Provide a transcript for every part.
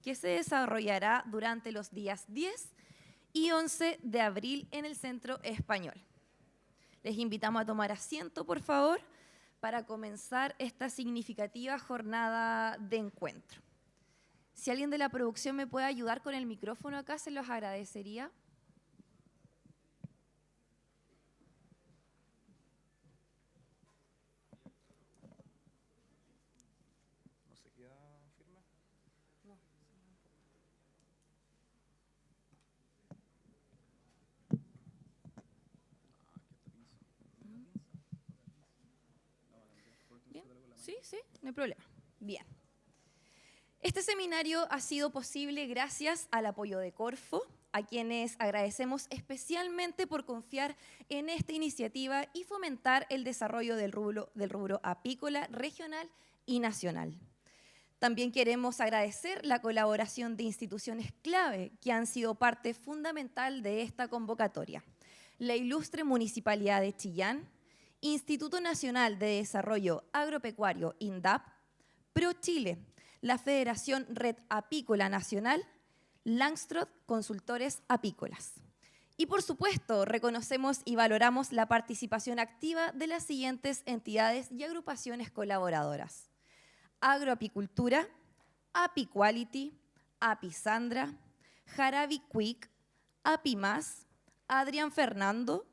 que se desarrollará durante los días 10 y 11 de abril en el Centro Español. Les invitamos a tomar asiento, por favor, para comenzar esta significativa jornada de encuentro. Si alguien de la producción me puede ayudar con el micrófono acá, se los agradecería. ¿No se queda firme? No. Bien, sí, no hay problema. Bien. Este seminario ha sido posible gracias al apoyo de Corfo, a quienes agradecemos especialmente por confiar en esta iniciativa y fomentar el desarrollo del rubro apícola regional y nacional. También queremos agradecer la colaboración de instituciones clave que han sido parte fundamental de esta convocatoria. La ilustre Municipalidad de Chillán, Instituto Nacional de Desarrollo Agropecuario, INDAP, ProChile, la Federación Red Apícola Nacional, Langstroth Consultores Apícolas. Y por supuesto, reconocemos y valoramos la participación activa de las siguientes entidades y agrupaciones colaboradoras: Agroapicultura, Apiquality, Apisandra, Jarabi Quick, Apimás, Adrián Fernando,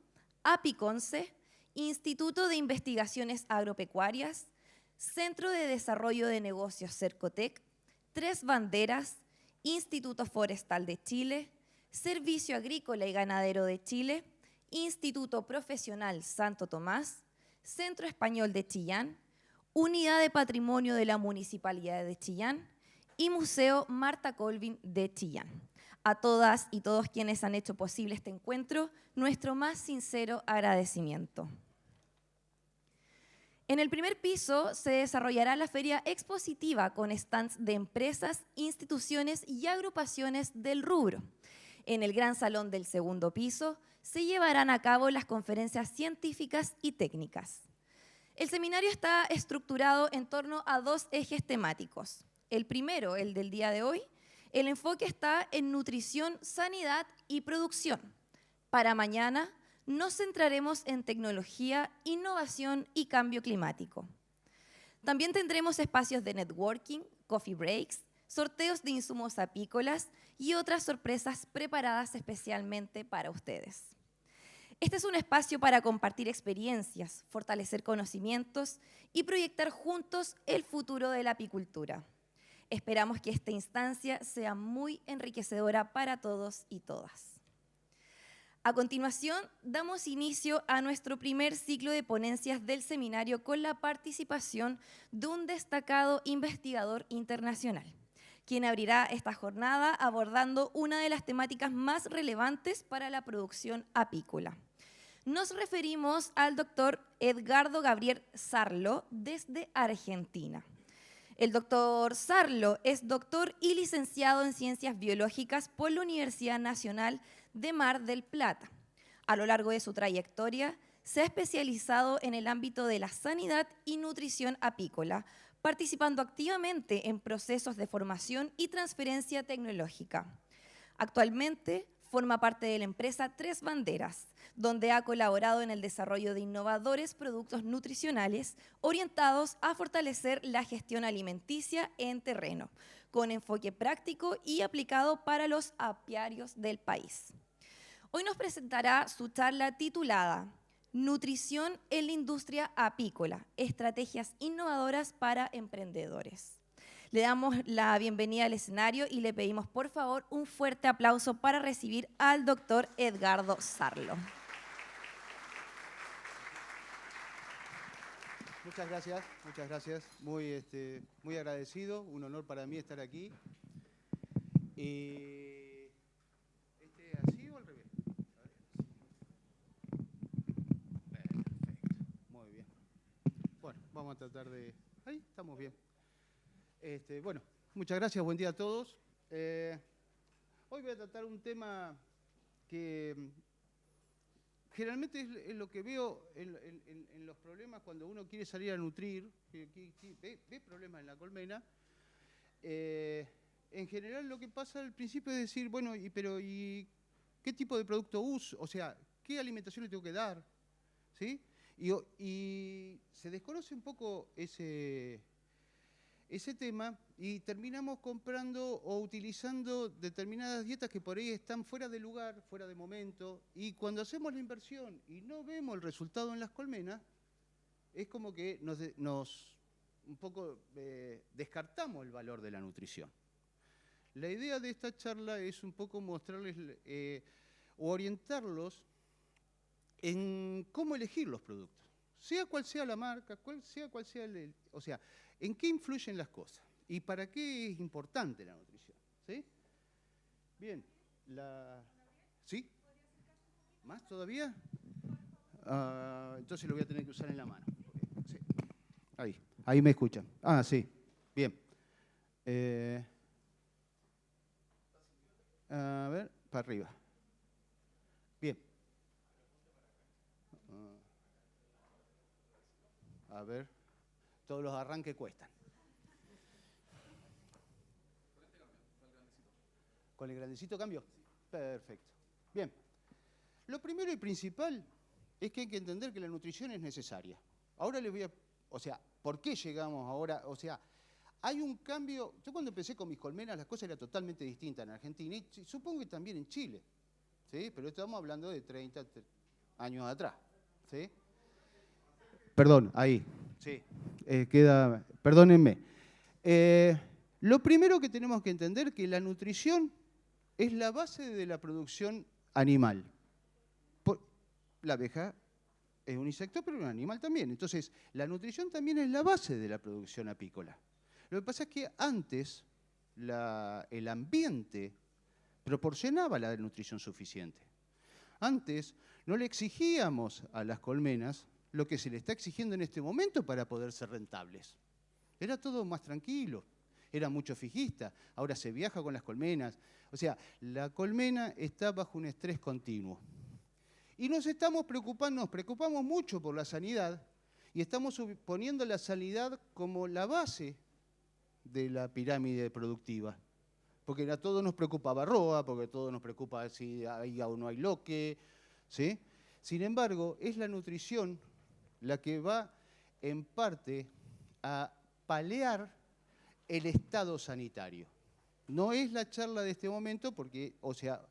Apiconce, Instituto de Investigaciones Agropecuarias, Centro de Desarrollo de Negocios Cercotec, Tres Banderas, Instituto Forestal de Chile, Servicio Agrícola y Ganadero de Chile, Instituto Profesional Santo Tomás, Centro Español de Chillán, Unidad de Patrimonio de la Municipalidad de Chillán y Museo Marta Colvin de Chillán. A todas y todos quienes han hecho posible este encuentro, nuestro más sincero agradecimiento. En el primer piso se desarrollará la feria expositiva con stands de empresas, instituciones y agrupaciones del rubro. En el gran salón del segundo piso se llevarán a cabo las conferencias científicas y técnicas. El seminario está estructurado en torno a dos ejes temáticos. El primero, el del día de hoy, el enfoque está en nutrición, sanidad y producción. Para mañana nos centraremos en tecnología, innovación y cambio climático. También tendremos espacios de networking, coffee breaks, sorteos de insumos apícolas y otras sorpresas preparadas especialmente para ustedes. Este es un espacio para compartir experiencias, fortalecer conocimientos y proyectar juntos el futuro de la apicultura. Esperamos que esta instancia sea muy enriquecedora para todos y todas. A continuación, damos inicio a nuestro primer ciclo de ponencias del seminario con la participación de un destacado investigador internacional, quien abrirá esta jornada abordando una de las temáticas más relevantes para la producción apícola. Nos referimos al doctor Edgardo Gabriel Sarlo desde Argentina. El doctor Sarlo es doctor y licenciado en Ciencias Biológicas por la Universidad Nacional de Mar del Plata. A lo largo de su trayectoria, se ha especializado en el ámbito de la sanidad y nutrición apícola, participando activamente en procesos de formación y transferencia tecnológica. Actualmente forma parte de la empresa Tres Banderas, donde ha colaborado en el desarrollo de innovadores productos nutricionales orientados a fortalecer la gestión alimenticia en terreno, con enfoque práctico y aplicado para los apiarios del país. Hoy nos presentará su charla titulada Nutrición en la industria apícola, estrategias innovadoras para emprendedores. Le damos la bienvenida al escenario y le pedimos por favor un fuerte aplauso para recibir al doctor Edgardo Sarlo. Muchas gracias. Muy agradecido, un honor para mí estar aquí. ¿Así o al revés? Perfecto, muy bien. Bueno, vamos a tratar de... Ahí, estamos bien. Bueno, muchas gracias, buen día a todos. Hoy voy a tratar un tema que generalmente es lo que veo en los problemas cuando uno quiere salir a nutrir, ve problemas en la colmena, en general lo que pasa al principio es decir, bueno, ¿y qué tipo de producto uso? O sea, ¿qué alimentación le tengo que dar? ¿Sí? Y se desconoce un poco ese tema y terminamos comprando o utilizando determinadas dietas que por ahí están fuera de lugar, fuera de momento, y cuando hacemos la inversión y no vemos el resultado en las colmenas, es como que nos un poco descartamos el valor de la nutrición. La idea de esta charla es un poco mostrarles o orientarlos en cómo elegir los productos, sea cual sea la marca, sea cual sea o sea, en qué influyen las cosas y para qué es importante la nutrición. ¿Sí? Bien, ¿sí? ¿Más todavía? Entonces lo voy a tener que usar en la mano. Sí. Ahí me escuchan. Ah, sí, bien. A ver, para arriba. Bien. A ver, todos los arranques cuestan. ¿Con el grandecito cambio? Perfecto. Bien. Lo primero y principal es que hay que entender que la nutrición es necesaria. Ahora les voy a... O sea, ¿por qué llegamos ahora? O sea, hay un cambio... Yo cuando empecé con mis colmenas las cosas eran totalmente distintas en Argentina y supongo que también en Chile. ¿Sí? Pero estamos hablando de 30 años atrás. ¿Sí? Perdón, ahí. Sí. Perdónenme. Lo primero que tenemos que entender es que la nutrición es la base de la producción animal. La abeja es un insecto, pero un animal también. Entonces, la nutrición también es la base de la producción apícola. Lo que pasa es que antes el ambiente proporcionaba la nutrición suficiente. Antes no le exigíamos a las colmenas lo que se le está exigiendo en este momento para poder ser rentables. Era todo más tranquilo, era mucho fijista, ahora se viaja con las colmenas. O sea, la colmena está bajo un estrés continuo. Y nos preocupamos mucho por la sanidad y estamos poniendo la sanidad como la base de la pirámide productiva. Porque a todos nos preocupa varroa, porque a todos nos preocupa si hay o no hay loque, ¿sí? Sin embargo, es la nutrición la que va en parte a paliar el estado sanitario. No es la charla de este momento porque, o sea,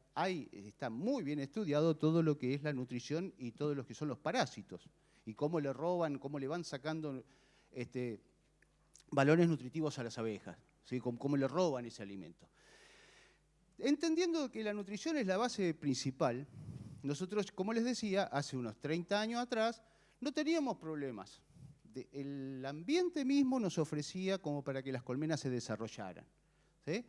está muy bien estudiado todo lo que es la nutrición y todo lo que son los parásitos y cómo le roban, cómo le van sacando valores nutritivos a las abejas, ¿sí? Cómo le roban ese alimento. Entendiendo que la nutrición es la base principal, nosotros, como les decía, hace unos 30 años atrás, no teníamos problemas. El ambiente mismo nos ofrecía como para que las colmenas se desarrollaran, ¿sí?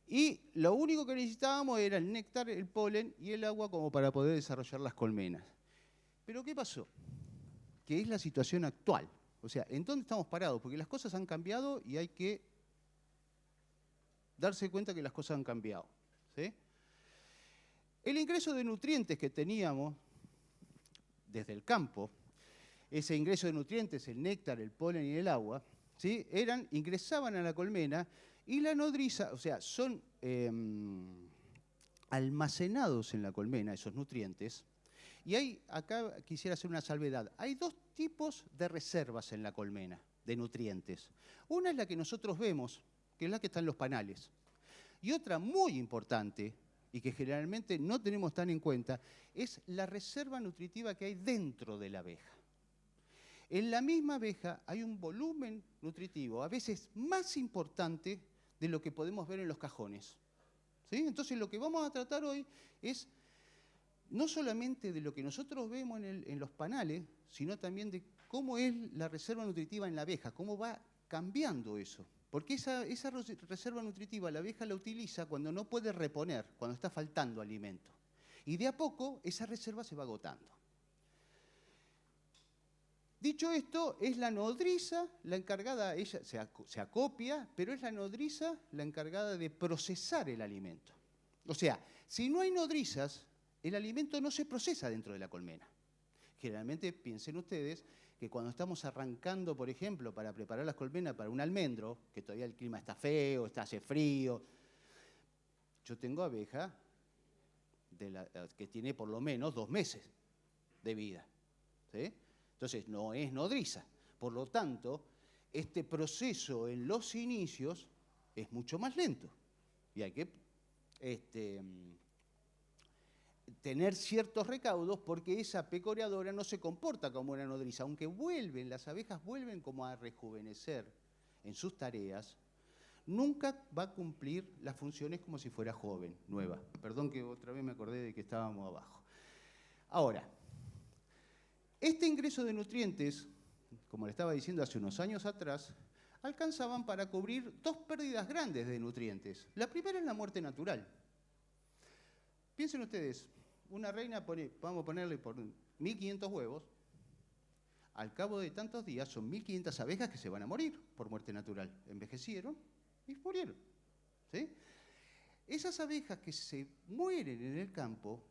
Y lo único que necesitábamos era el néctar, el polen y el agua como para poder desarrollar las colmenas. Pero ¿qué pasó? Que es la situación actual. O sea, ¿en dónde estamos parados? Porque las cosas han cambiado y hay que darse cuenta que las cosas han cambiado, ¿sí? El ingreso de nutrientes que teníamos desde el campo, ese ingreso de nutrientes, el néctar, el polen y el agua, ¿sí? Ingresaban a la colmena y la nodriza, o sea, son almacenados en la colmena esos nutrientes. Y acá quisiera hacer una salvedad. Hay dos tipos de reservas en la colmena de nutrientes. Una es la que nosotros vemos, que es la que está en los panales. Y otra muy importante, y que generalmente no tenemos tan en cuenta, es la reserva nutritiva que hay dentro de la abeja. En la misma abeja hay un volumen nutritivo, a veces más importante de lo que podemos ver en los cajones. ¿Sí? Entonces lo que vamos a tratar hoy es no solamente de lo que nosotros vemos en los panales, sino también de cómo es la reserva nutritiva en la abeja, cómo va cambiando eso. Porque esa reserva nutritiva la abeja la utiliza cuando no puede reponer, cuando está faltando alimento. Y de a poco esa reserva se va agotando. Dicho esto, es la nodriza la encargada, ella se acopia, pero es la nodriza la encargada de procesar el alimento. O sea, si no hay nodrizas, el alimento no se procesa dentro de la colmena. Generalmente piensen ustedes que cuando estamos arrancando, por ejemplo, para preparar las colmenas para un almendro, que todavía el clima está feo, hace frío, Yo tengo abeja que tiene por lo menos 2 meses de vida, ¿sí? Entonces, no es nodriza. Por lo tanto, este proceso en los inicios es mucho más lento. Y hay que tener ciertos recaudos porque esa pecoreadora no se comporta como una nodriza. Aunque las abejas vuelven como a rejuvenecer en sus tareas, nunca va a cumplir las funciones como si fuera joven, nueva. Perdón que otra vez me acordé de que estábamos abajo. Ahora, este ingreso de nutrientes, como le estaba diciendo hace unos años atrás, alcanzaban para cubrir 2 pérdidas grandes de nutrientes. La primera es la muerte natural. Piensen ustedes, una reina vamos a ponerle por 1.500 huevos, al cabo de tantos días son 1.500 abejas que se van a morir por muerte natural. Envejecieron y murieron, ¿sí? Esas abejas que se mueren en el campo,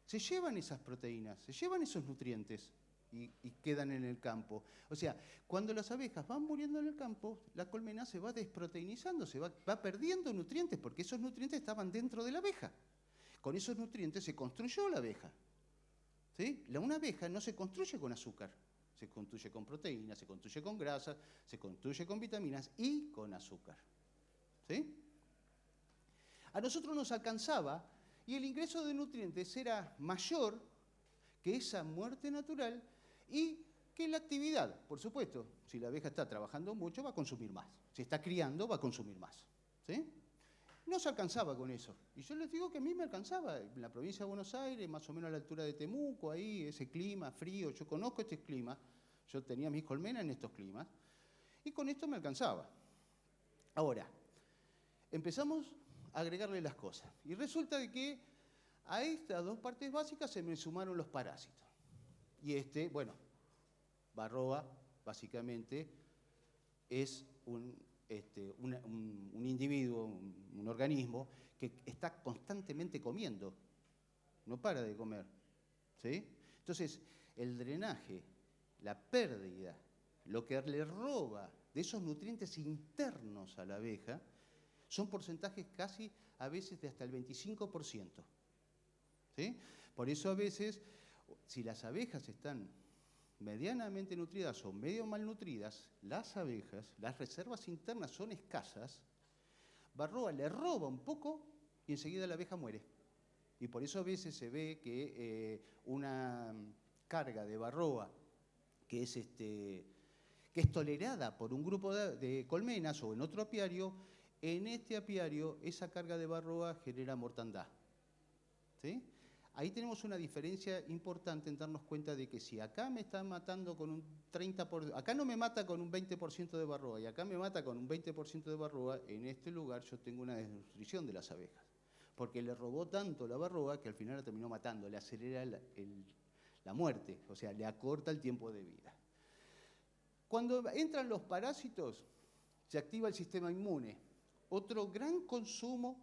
se llevan esas proteínas, se llevan esos nutrientes y quedan en el campo. O sea, cuando las abejas van muriendo en el campo, la colmena se va desproteinizando, va perdiendo nutrientes, porque esos nutrientes estaban dentro de la abeja. Con esos nutrientes se construyó la abeja, ¿sí? Una abeja no se construye con azúcar, se construye con proteínas, se construye con grasa, se construye con vitaminas y con azúcar, ¿sí? A nosotros nos alcanzaba y el ingreso de nutrientes era mayor que esa muerte natural y que la actividad. Por supuesto, si la abeja está trabajando mucho, va a consumir más. Si está criando, va a consumir más, ¿sí? No se alcanzaba con eso. Y yo les digo que a mí me alcanzaba. En la provincia de Buenos Aires, más o menos a la altura de Temuco, ahí, ese clima frío. Yo conozco este clima. Yo tenía mis colmenas en estos climas. Y con esto me alcanzaba. Ahora, empezamos a agregarle las cosas. Y resulta de que a estas 2 partes básicas se me sumaron los parásitos. Y Varroa, básicamente, es un individuo, un organismo que está constantemente comiendo, no para de comer, ¿sí? Entonces, el drenaje, la pérdida, lo que le roba de esos nutrientes internos a la abeja, son porcentajes casi a veces de hasta el 25%, ¿sí? Por eso a veces, si las abejas están medianamente nutridas o medio malnutridas, las abejas, las reservas internas son escasas, Varroa le roba un poco y enseguida la abeja muere. Y por eso a veces se ve que una carga de Varroa que es tolerada por un grupo de colmenas o en otro apiario, en este apiario esa carga de Varroa genera mortandad, ¿sí? Ahí tenemos una diferencia importante en darnos cuenta de que si acá me están matando con un 30%, acá no me mata con un 20% de Varroa y acá me mata con un 20% de Varroa, en este lugar yo tengo una desnutrición de las abejas. Porque le robó tanto la Varroa que al final la terminó matando, le acelera la muerte, o sea, le acorta el tiempo de vida. Cuando entran los parásitos, se activa el sistema inmune, otro gran consumo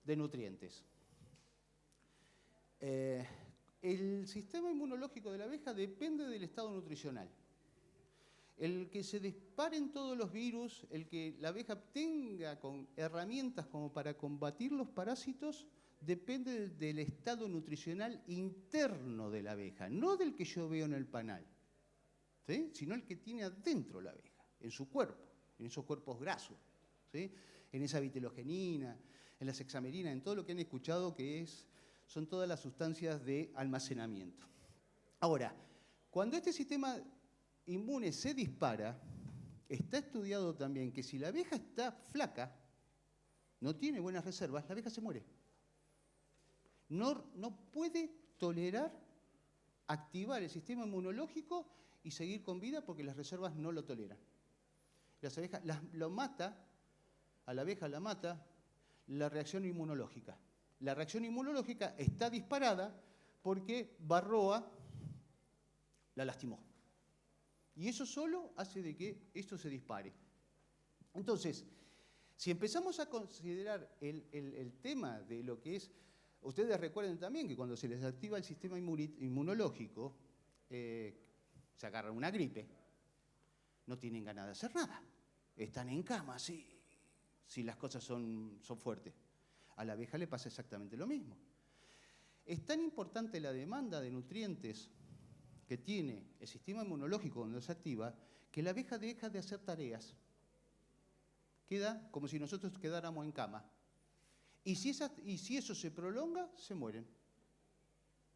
de nutrientes. El sistema inmunológico de la abeja depende del estado nutricional. El que se disparen todos los virus, el que la abeja tenga con herramientas como para combatir los parásitos, depende del estado nutricional interno de la abeja, no del que yo veo en el panal, ¿sí? Sino el que tiene adentro la abeja, en su cuerpo, en esos cuerpos grasos, ¿sí? En esa vitelogenina, en la hexamerina, en todo lo que han escuchado que son todas las sustancias de almacenamiento. Ahora, cuando este sistema inmune se dispara, está estudiado también que si la abeja está flaca, no tiene buenas reservas, la abeja se muere. No puede tolerar activar el sistema inmunológico y seguir con vida porque las reservas no lo toleran. Las abejas a la abeja la mata la reacción inmunológica. La reacción inmunológica está disparada porque Varroa la lastimó. Y eso solo hace de que esto se dispare. Entonces, si empezamos a considerar el tema de lo que es... Ustedes recuerden también que cuando se les activa el sistema inmunológico, se agarran una gripe, no tienen ganas de hacer nada. Están en cama si las cosas son fuertes. A la abeja le pasa exactamente lo mismo. Es tan importante la demanda de nutrientes que tiene el sistema inmunológico cuando se activa, que la abeja deja de hacer tareas. Queda como si nosotros quedáramos en cama. Y si eso se prolonga, se mueren.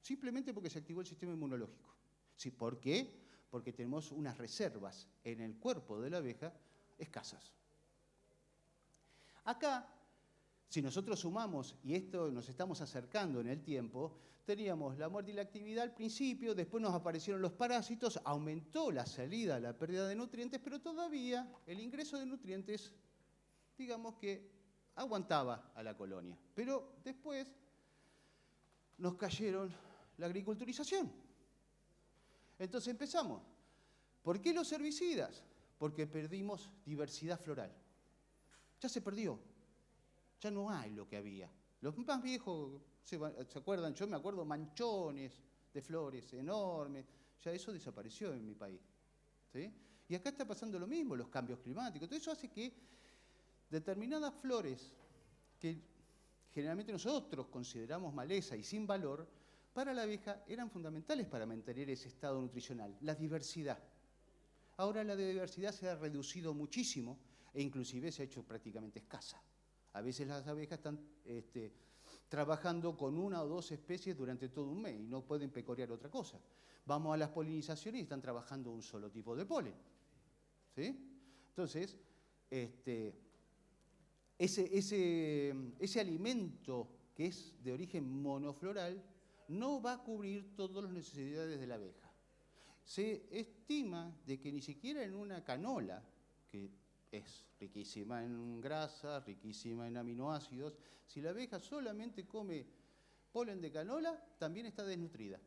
Simplemente porque se activó el sistema inmunológico. ¿Sí? ¿Por qué? Porque tenemos unas reservas en el cuerpo de la abeja escasas. Acá, si nosotros sumamos, y esto nos estamos acercando en el tiempo, teníamos la muerte y la actividad al principio, después nos aparecieron los parásitos, aumentó la salida, la pérdida de nutrientes, pero todavía el ingreso de nutrientes, digamos que aguantaba a la colonia. Pero después nos cayeron la agriculturización. Entonces empezamos. ¿Por qué los herbicidas? Porque perdimos diversidad floral. Ya se perdió. Ya no hay lo que había. Los más viejos se acuerdan, yo me acuerdo manchones de flores enormes. Ya eso desapareció en mi país. ¿Sí? Y acá está pasando lo mismo, los cambios climáticos. Todo eso hace que determinadas flores que generalmente nosotros consideramos maleza y sin valor, para la abeja eran fundamentales para mantener ese estado nutricional, la diversidad. Ahora la diversidad se ha reducido muchísimo e inclusive se ha hecho prácticamente escasa. A veces las abejas están trabajando con una o dos especies durante todo un mes y no pueden pecorear otra cosa. Vamos a las polinizaciones y están trabajando un solo tipo de polen. ¿Sí? Entonces, ese alimento que es de origen monofloral no va a cubrir todas las necesidades de la abeja. Se estima de que ni siquiera en una canola, que es riquísima en grasa, riquísima en aminoácidos, si la abeja solamente come polen de canola, también está desnutrida.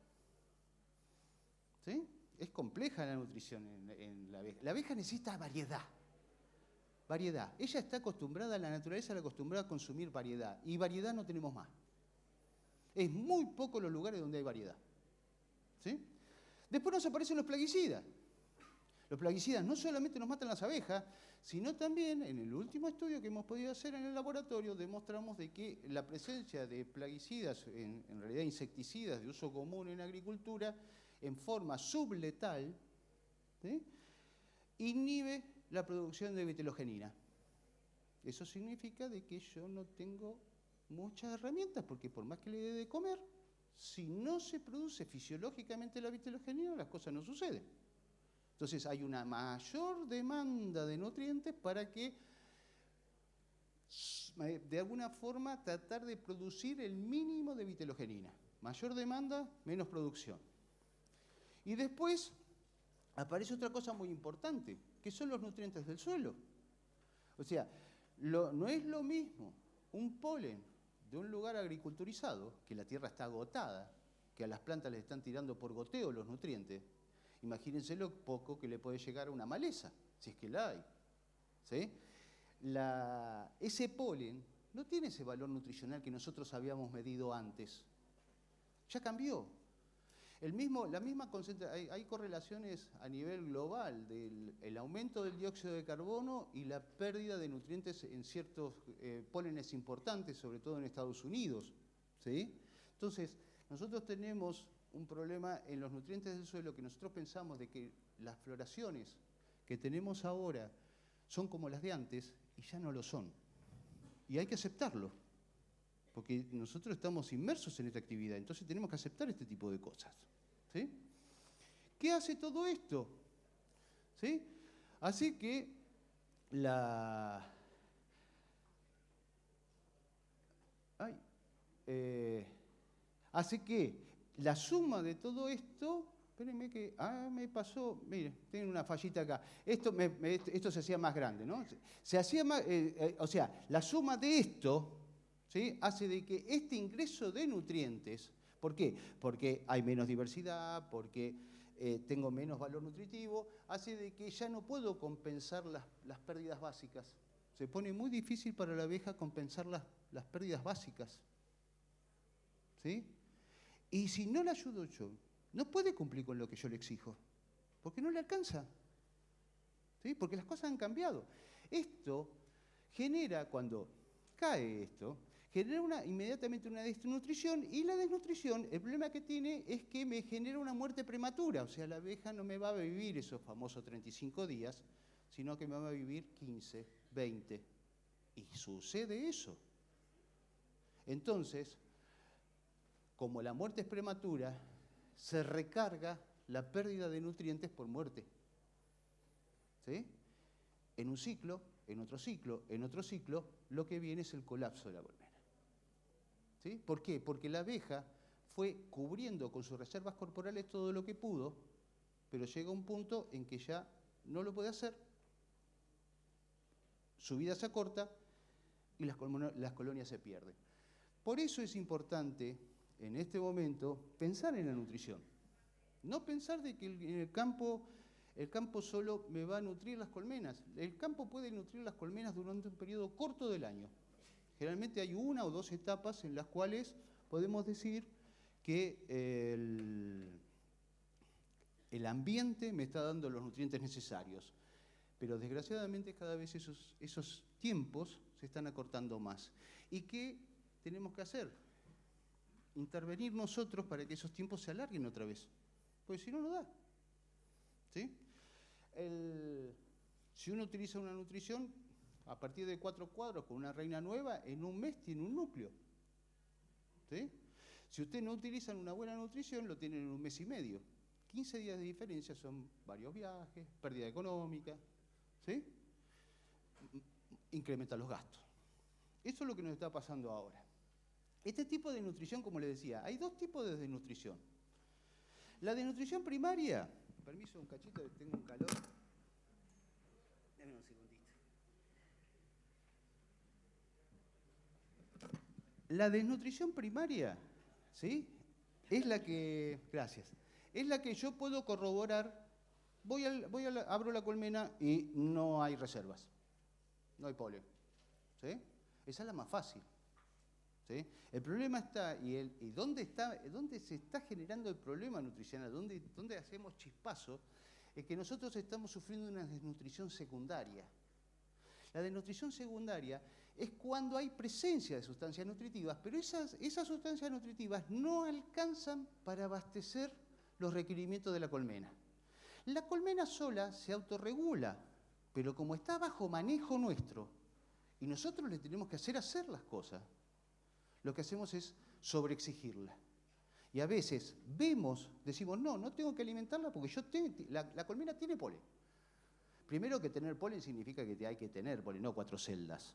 ¿Sí? Es compleja la nutrición en la abeja. La abeja necesita variedad. Variedad. Ella está acostumbrada, la naturaleza la acostumbrada a consumir variedad. Y variedad no tenemos más. Es muy poco los lugares donde hay variedad. ¿Sí? Después nos aparecen los plaguicidas. Los plaguicidas no solamente nos matan las abejas, sino también, en el último estudio que hemos podido hacer en el laboratorio, demostramos de que la presencia de plaguicidas, en realidad insecticidas de uso común en agricultura, en forma subletal, ¿sí?, inhibe la producción de vitelogenina. Eso significa de que yo no tengo muchas herramientas, porque por más que le dé de comer, si no se produce fisiológicamente la vitelogenina, las cosas no suceden. Entonces hay una mayor demanda de nutrientes para que, de alguna forma, tratar de producir el mínimo de vitelogenina. Mayor demanda, menos producción. Y después aparece otra cosa muy importante, que son los nutrientes del suelo. O sea, no es lo mismo un polen de un lugar agriculturizado, que la tierra está agotada, que a las plantas les están tirando por goteo los nutrientes. Imagínense lo poco que le puede llegar a una maleza, si es que la hay. ¿Sí? Ese polen no tiene ese valor nutricional que nosotros habíamos medido antes. Ya cambió. Hay correlaciones a nivel global del aumento del dióxido de carbono y la pérdida de nutrientes en ciertos pólenes importantes, sobre todo en Estados Unidos. ¿Sí? Entonces, nosotros tenemos un problema en los nutrientes del suelo que nosotros pensamos de que las floraciones que tenemos ahora son como las de antes y ya no lo son. Y hay que aceptarlo, porque nosotros estamos inmersos en esta actividad, entonces tenemos que aceptar este tipo de cosas. ¿Sí? ¿Qué hace todo esto? ¿Sí? Así que la suma de todo esto, espérenme que, me pasó, mire, tengo una fallita acá. Esto se hacía más grande, ¿no? Se hacía más, o sea, la suma de esto, ¿sí?, hace de que este ingreso de nutrientes, ¿por qué? Porque hay menos diversidad, porque tengo menos valor nutritivo, hace de que ya no puedo compensar las pérdidas básicas. Se pone muy difícil para la abeja compensar las pérdidas básicas. ¿Sí? Y si no la ayudo yo, no puede cumplir con lo que yo le exijo, porque no le alcanza. ¿Sí? Porque las cosas han cambiado. Esto genera, cuando cae esto, genera inmediatamente una desnutrición, y la desnutrición, el problema que tiene es que me genera una muerte prematura. O sea, la abeja no me va a vivir esos famosos 35 días, sino que me va a vivir 15, 20. Y sucede eso. Entonces, como la muerte es prematura, se recarga la pérdida de nutrientes por muerte. ¿Sí? En un ciclo, en otro ciclo, en otro ciclo, lo que viene es el colapso de la colmena. ¿Sí? ¿Por qué? Porque la abeja fue cubriendo con sus reservas corporales todo lo que pudo, pero llega un punto en que ya no lo puede hacer, su vida se acorta y las colonias se pierden. Por eso es importante, en este momento, pensar en la nutrición. No pensar de que el campo solo me va a nutrir las colmenas. El campo puede nutrir las colmenas durante un periodo corto del año. Generalmente hay 1 o 2 etapas en las cuales podemos decir que el ambiente me está dando los nutrientes necesarios. Pero desgraciadamente cada vez esos tiempos se están acortando más. ¿Y qué tenemos que hacer? Intervenir nosotros para que esos tiempos se alarguen otra vez. Porque si no, no da. ¿Sí? Si uno utiliza una nutrición, a partir de 4 cuadros con una reina nueva, en un mes tiene un núcleo. ¿Sí? Si usted no utiliza una buena nutrición, lo tiene en un mes y medio. 15 días de diferencia son varios viajes, pérdida económica. ¿Sí? Incrementa los gastos. Eso es lo que nos está pasando ahora. Este tipo de nutrición, como les decía, hay 2 tipos de desnutrición. La desnutrición primaria, permiso un cachito, que tengo un calor. Dame un segundito. La desnutrición primaria, ¿sí? Es la que, gracias, es la que yo puedo corroborar. Abro la colmena y no hay reservas, no hay polen. ¿Sí? Esa es la más fácil. ¿Sí? El problema está, y dónde se está generando el problema nutricional, dónde hacemos chispazo, es que nosotros estamos sufriendo una desnutrición secundaria. La desnutrición secundaria es cuando hay presencia de sustancias nutritivas, pero esas sustancias nutritivas no alcanzan para abastecer los requerimientos de la colmena. La colmena sola se autorregula, pero como está bajo manejo nuestro, y nosotros le tenemos que hacer las cosas, lo que hacemos es sobreexigirla. Y a veces decimos, no tengo que alimentarla porque la colmena tiene polen. Primero que tener polen significa que hay que tener polen, no 4 celdas.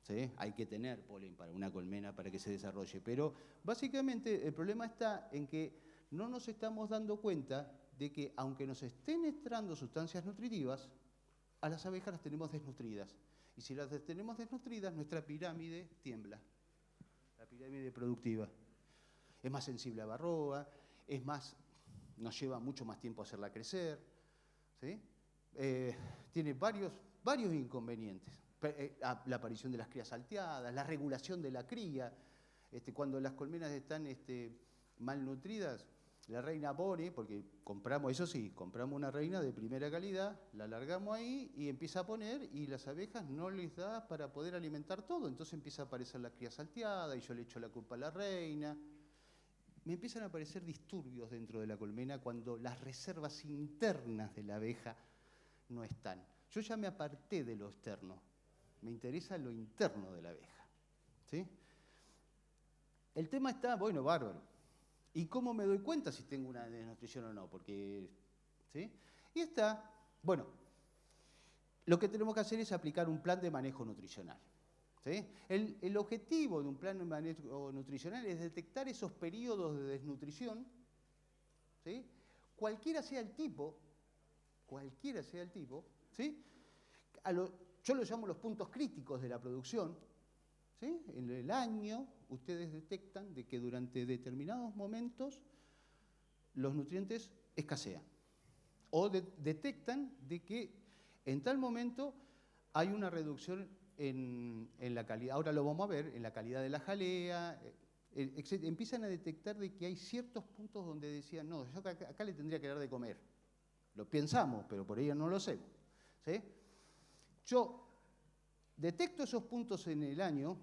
¿Sí? Hay que tener polen para una colmena para que se desarrolle. Pero básicamente el problema está en que no nos estamos dando cuenta de que aunque nos estén entrando sustancias nutritivas, a las abejas las tenemos desnutridas. Y si las tenemos desnutridas, nuestra pirámide tiembla. La pirámide productiva. Es más sensible a varroa, nos lleva mucho más tiempo hacerla crecer. ¿Sí? Tiene varios inconvenientes. La aparición de las crías salteadas, la regulación de la cría. Cuando las colmenas están malnutridas, la reina pone, porque compramos una reina de primera calidad, la largamos ahí y empieza a poner, y las abejas no les da para poder alimentar todo. Entonces empieza a aparecer la cría salteada y yo le echo la culpa a la reina. Me empiezan a aparecer disturbios dentro de la colmena cuando las reservas internas de la abeja no están. Yo ya me aparté de lo externo, me interesa lo interno de la abeja. ¿Sí? El tema está, bárbaro. ¿Y cómo me doy cuenta si tengo una desnutrición o no? Porque, ¿sí? Y lo que tenemos que hacer es aplicar un plan de manejo nutricional. ¿Sí? El objetivo de un plan de manejo nutricional es detectar esos periodos de desnutrición, ¿sí? Cualquiera sea el tipo, ¿sí? Yo lo llamo los puntos críticos de la producción. ¿Sí? En el año ustedes detectan de que durante determinados momentos los nutrientes escasean. O detectan de que en tal momento hay una reducción en la calidad, ahora lo vamos a ver, en la calidad de la jalea, empiezan a detectar de que hay ciertos puntos donde decían, no, yo acá le tendría que dar de comer. Lo pensamos, pero por ello no lo sé. ¿Sí? Yo detecto esos puntos en el año,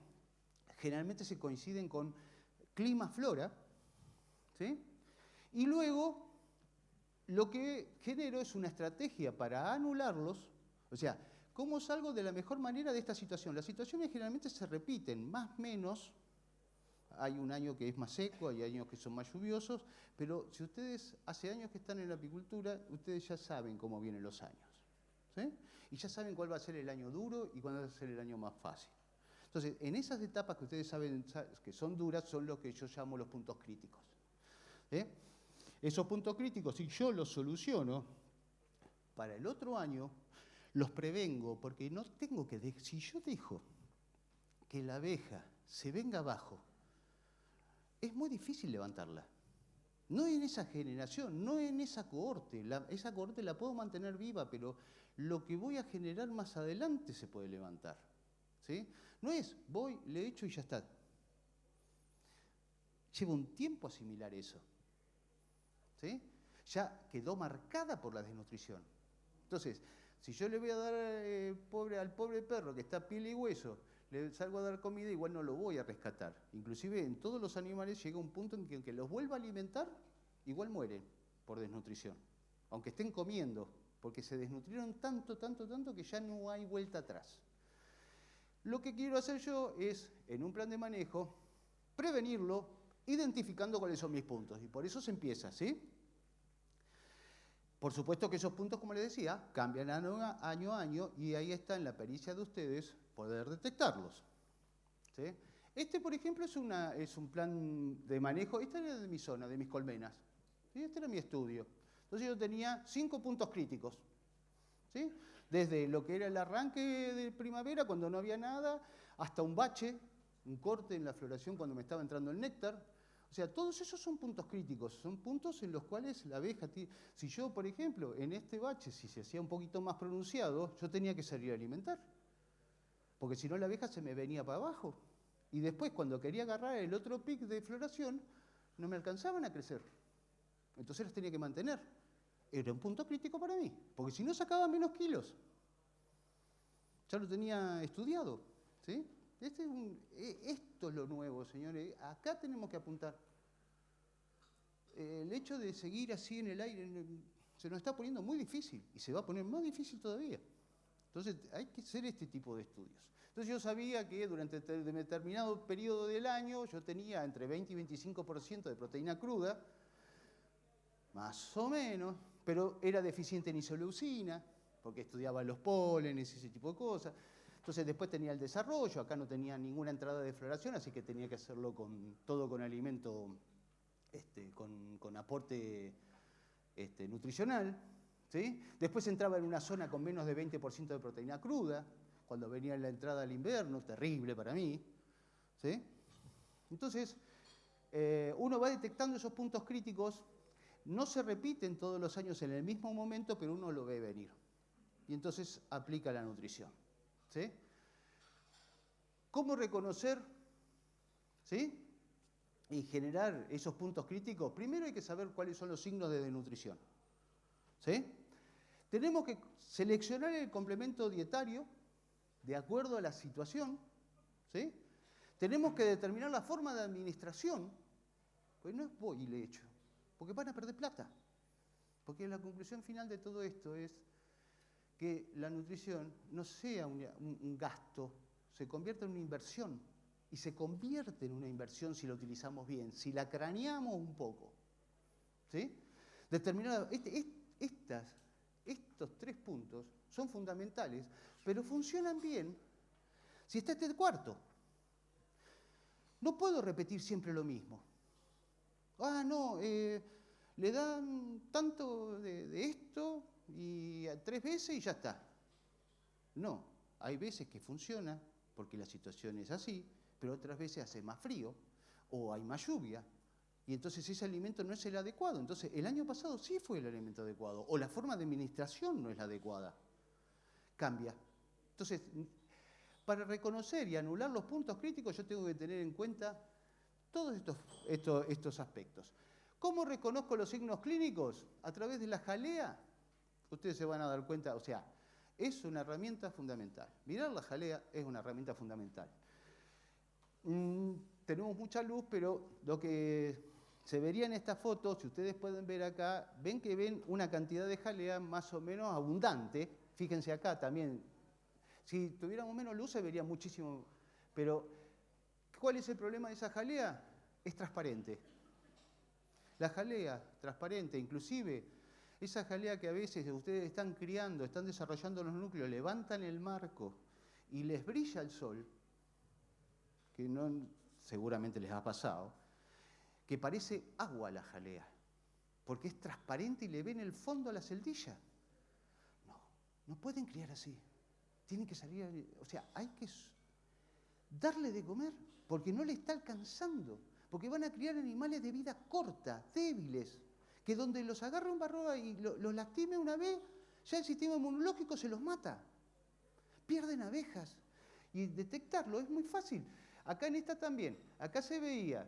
generalmente se coinciden con clima, flora, ¿sí? Y luego lo que genero es una estrategia para anularlos, o sea, ¿cómo salgo de la mejor manera de esta situación? Las situaciones generalmente se repiten, más o menos. Hay un año que es más seco, hay años que son más lluviosos, pero si ustedes hace años que están en la apicultura, ustedes ya saben cómo vienen los años, ¿sí? Y ya saben cuál va a ser el año duro y cuál va a ser el año más fácil. Entonces, en esas etapas que ustedes saben que son duras, son lo que yo llamo los puntos críticos, ¿sí? Esos puntos críticos, si yo los soluciono, para el otro año los prevengo, porque no tengo que... Si yo dejo que la abeja se venga abajo, es muy difícil levantarla. No en esa generación, no en esa cohorte. Esa cohorte la puedo mantener viva, pero lo que voy a generar más adelante se puede levantar, ¿sí? No es, voy, le echo y ya está. Lleva un tiempo asimilar eso, ¿sí? Ya quedó marcada por la desnutrición. Entonces, si yo le voy a dar al pobre perro que está a piel y hueso, le salgo a dar comida, igual no lo voy a rescatar. Inclusive en todos los animales llega un punto en que aunque los vuelva a alimentar, igual mueren por desnutrición. Aunque estén comiendo, porque se desnutrieron tanto que ya no hay vuelta atrás. Lo que quiero hacer yo es, en un plan de manejo, prevenirlo, identificando cuáles son mis puntos. Y por eso se empieza, ¿sí? Por supuesto que esos puntos, como les decía, cambian año a año y ahí está en la pericia de ustedes poder detectarlos, ¿sí? Este, por ejemplo, es un plan de manejo. Esta era de mi zona, de mis colmenas, ¿sí? Este era mi estudio. Entonces yo tenía 5 puntos críticos, ¿sí? Desde lo que era el arranque de primavera, cuando no había nada, hasta un bache, un corte en la floración cuando me estaba entrando el néctar. O sea, todos esos son puntos críticos, son puntos en los cuales la abeja... Si yo, por ejemplo, en este bache, si se hacía un poquito más pronunciado, yo tenía que salir a alimentar, porque si no la abeja se me venía para abajo. Y después, cuando quería agarrar el otro pic de floración, no me alcanzaban a crecer. Entonces las tenía que mantener. Era un punto crítico para mí, porque si no sacaba menos kilos. Ya lo tenía estudiado, ¿sí? Esto es lo nuevo, señores. Acá tenemos que apuntar. El hecho de seguir así en el aire se nos está poniendo muy difícil y se va a poner más difícil todavía. Entonces hay que hacer este tipo de estudios. Entonces yo sabía que durante determinado periodo del año yo tenía entre 20 y 25% de proteína cruda, más o menos, pero era deficiente en isoleucina, porque estudiaba los pólenes y ese tipo de cosas. Entonces después tenía el desarrollo, acá no tenía ninguna entrada de floración, así que tenía que hacerlo todo con alimento, con aporte nutricional, ¿sí? Después entraba en una zona con menos de 20% de proteína cruda, cuando venía la entrada al invierno, terrible para mí, ¿sí? Entonces, uno va detectando esos puntos críticos, no se repiten todos los años en el mismo momento, pero uno lo ve venir. Y entonces aplica la nutrición, ¿sí? ¿Cómo reconocer, ¿sí? Y generar esos puntos críticos? Primero hay que saber cuáles son los signos de desnutrición, ¿sí? Tenemos que seleccionar el complemento dietario de acuerdo a la situación, ¿sí? Tenemos que determinar la forma de administración, pues no es voy y le echo, porque van a perder plata. Porque la conclusión final de todo esto es que la nutrición no sea un gasto, se convierte en una inversión. Y se convierte en una inversión si la utilizamos bien, si la craneamos un poco, ¿sí? Estos 3 puntos son fundamentales, pero funcionan bien si está este cuarto. No puedo repetir siempre lo mismo. No, le dan tanto de esto y 3 veces y ya está. No, hay veces que funciona porque la situación es así, pero otras veces hace más frío o hay más lluvia y entonces ese alimento no es el adecuado. Entonces el año pasado sí fue el alimento adecuado o la forma de administración no es la adecuada. Cambia. Entonces, para reconocer y anular los puntos críticos yo tengo que tener en cuenta todos estos aspectos. ¿Cómo reconozco los signos clínicos? A través de la jalea. Ustedes se van a dar cuenta, o sea, es una herramienta fundamental. Mirar la jalea es una herramienta fundamental. Mm, tenemos mucha luz, pero lo que se vería en esta foto, si ustedes pueden ver acá, ven que ven una cantidad de jalea más o menos abundante. Fíjense acá también. Si tuviéramos menos luz se vería muchísimo. Pero, ¿cuál es el problema de esa jalea? Es transparente. La jalea transparente, inclusive esa jalea que a veces ustedes están criando, están desarrollando los núcleos, levantan el marco y les brilla el sol, que no, seguramente les ha pasado, que parece agua la jalea, porque es transparente y le ven el fondo a la celdilla. No, no pueden criar así. Tienen que salir, o sea, hay que darle de comer, porque no le está alcanzando, porque van a criar animales de vida corta, débiles, que donde los agarre un barroa y los lastime una vez, ya el sistema inmunológico se los mata. Pierden abejas. Y detectarlo es muy fácil. Acá en esta también, acá se veía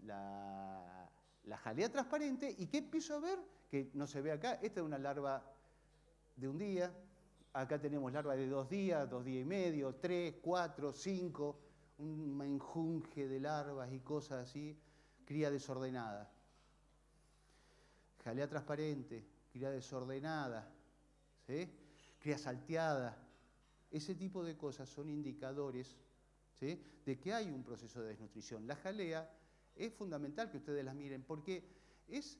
la jalea transparente, y ¿qué empiezo a ver? Que no se ve acá, esta es una larva de un día, acá tenemos larvas de 2 días, 2 días y medio, 3, 4, 5, un menjunje de larvas y cosas así, cría desordenada. Jalea transparente, cría desordenada, ¿sí? Cría salteada. Ese tipo de cosas son indicadores, ¿sí?, de que hay un proceso de desnutrición. La jalea es fundamental que ustedes las miren porque es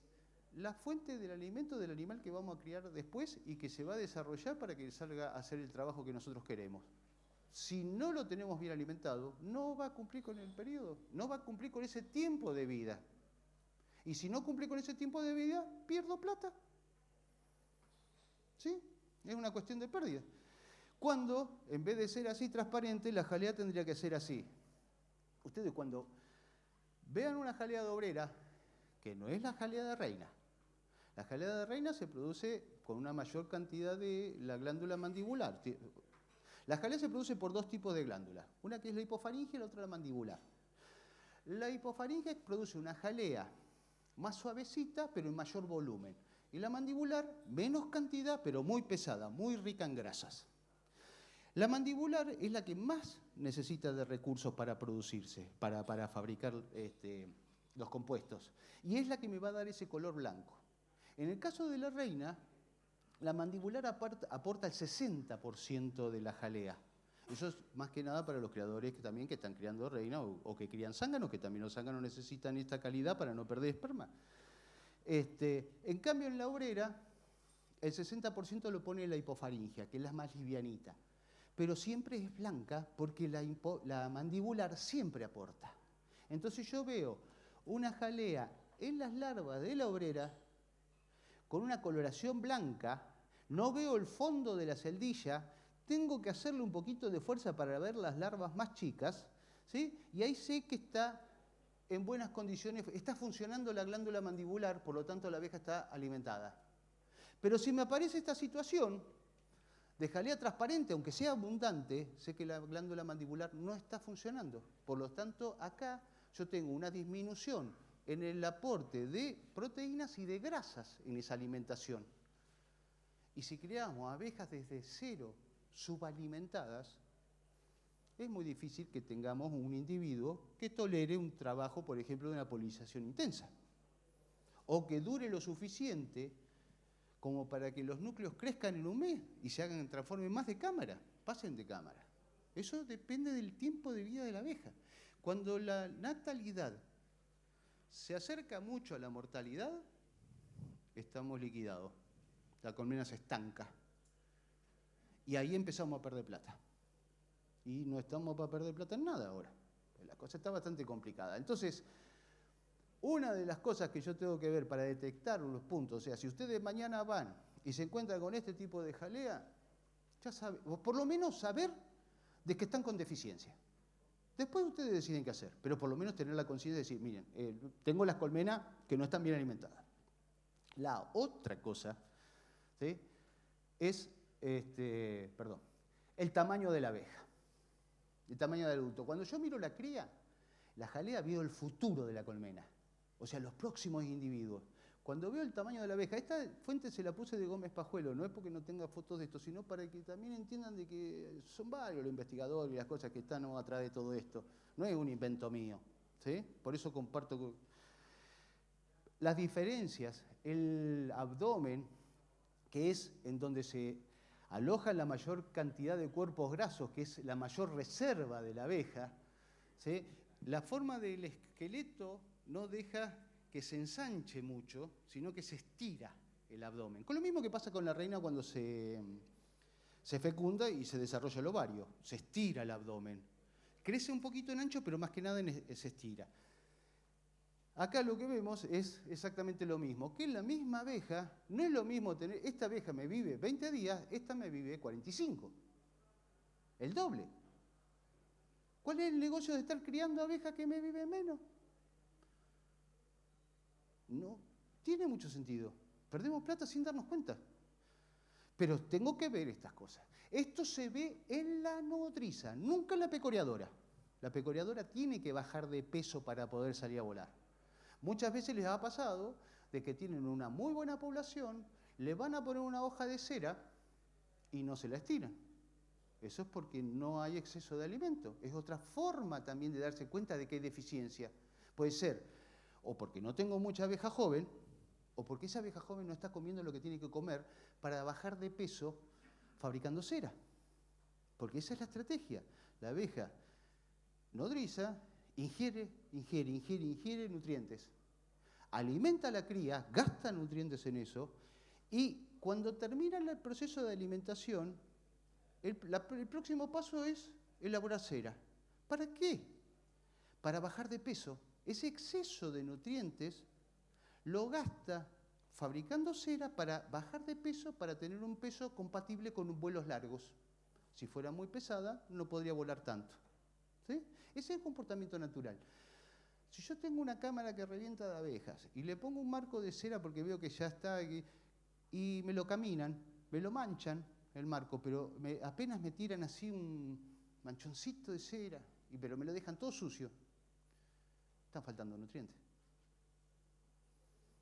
la fuente del alimento del animal que vamos a criar después y que se va a desarrollar para que salga a hacer el trabajo que nosotros queremos. Si no lo tenemos bien alimentado, no va a cumplir con el periodo, no va a cumplir con ese tiempo de vida. Y si no cumple con ese tiempo de vida, pierdo plata. ¿Sí? Es una cuestión de pérdida. Cuando, en vez de ser así transparente, la jalea tendría que ser así. Ustedes cuando vean una jalea de obrera, que no es la jalea de reina, la jalea de reina se produce con una mayor cantidad de la glándula mandibular. La jalea se produce por 2 tipos de glándulas, una que es la hipofaringe y la otra la mandibular. La hipofaringe produce una jalea más suavecita, pero en mayor volumen. Y la mandibular, menos cantidad, pero muy pesada, muy rica en grasas. La mandibular es la que más necesita de recursos para producirse, para fabricar los compuestos. Y es la que me va a dar ese color blanco. En el caso de la reina, la mandibular aporta el 60% de la jalea. Eso es más que nada para los criadores que están criando reina o que crían zánganos, que también los zánganos necesitan esta calidad para no perder esperma. En cambio, en la obrera, el 60% lo pone la hipofaringia, que es la más livianita. Pero siempre es blanca porque la mandibular siempre aporta. Entonces yo veo una jalea en las larvas de la obrera con una coloración blanca, no veo el fondo de la celdilla, tengo que hacerle un poquito de fuerza para ver las larvas más chicas, ¿sí? Y ahí sé que está en buenas condiciones, está funcionando la glándula mandibular, por lo tanto la abeja está alimentada. Pero si me aparece esta situación de jalea transparente, aunque sea abundante, sé que la glándula mandibular no está funcionando. Por lo tanto, acá yo tengo una disminución en el aporte de proteínas y de grasas en esa alimentación. Y si creamos abejas desde cero subalimentadas, es muy difícil que tengamos un individuo que tolere un trabajo, por ejemplo, de una polinización intensa, o que dure lo suficiente como para que los núcleos crezcan en un mes y se transformen más de cámara, pasen de cámara. Eso depende del tiempo de vida de la abeja. Cuando la natalidad se acerca mucho a la mortalidad, estamos liquidados. La colmena se estanca. Y ahí empezamos a perder plata. Y no estamos para perder plata en nada ahora. La cosa está bastante complicada. Entonces, una de las cosas que yo tengo que ver para detectar los puntos, o sea, si ustedes mañana van y se encuentran con este tipo de jalea, ya saben, o por lo menos saber de que están con deficiencia. Después ustedes deciden qué hacer, pero por lo menos tener la conciencia de decir, miren, tengo las colmenas que no están bien alimentadas. La otra cosa, ¿sí?, es el tamaño de la abeja, el tamaño del adulto. Cuando yo miro la cría, la jalea veo el futuro de la colmena, o sea, los próximos individuos. Cuando veo el tamaño de la abeja, esta fuente se la puse de Gómez Pajuelo, no es porque no tenga fotos de esto, sino para que también entiendan de que son varios los investigadores y las cosas que están atrás de todo esto. No es un invento mío, ¿sí? Por eso comparto las diferencias. El abdomen, que es en donde se aloja la mayor cantidad de cuerpos grasos, que es la mayor reserva de la abeja, ¿sí? La forma del esqueleto no deja que se ensanche mucho, sino que se estira el abdomen. Con lo mismo que pasa con la reina cuando se fecunda y se desarrolla el ovario. Se estira el abdomen. Crece un poquito en ancho, pero más que nada se estira. Acá lo que vemos es exactamente lo mismo, que la misma abeja, no es lo mismo tener, esta abeja me vive 20 días, esta me vive 45. El doble. ¿Cuál es el negocio de estar criando abejas que me viven menos? No tiene mucho sentido. Perdemos plata sin darnos cuenta. Pero tengo que ver estas cosas. Esto se ve en la nodriza, nunca en la pecoreadora. La pecoreadora tiene que bajar de peso para poder salir a volar. Muchas veces les ha pasado de que tienen una muy buena población, le van a poner una hoja de cera y no se la estiran. Eso es porque no hay exceso de alimento. Es otra forma también de darse cuenta de que hay deficiencia. Puede ser o porque no tengo mucha abeja joven, o porque esa abeja joven no está comiendo lo que tiene que comer para bajar de peso fabricando cera. Porque esa es la estrategia. La abeja nodriza ingiere nutrientes. Alimenta a la cría, gasta nutrientes en eso, y cuando termina el proceso de alimentación, el próximo paso es elaborar cera. ¿Para qué? Para bajar de peso. Ese exceso de nutrientes lo gasta fabricando cera para bajar de peso, para tener un peso compatible con vuelos largos. Si fuera muy pesada, no podría volar tanto. ¿Sí? Ese es el comportamiento natural. Si yo tengo una cámara que revienta de abejas y le pongo un marco de cera porque veo que ya está aquí, y me lo caminan, me lo manchan el marco, pero apenas me tiran así un manchoncito de cera, pero me lo dejan todo sucio, están faltando nutrientes.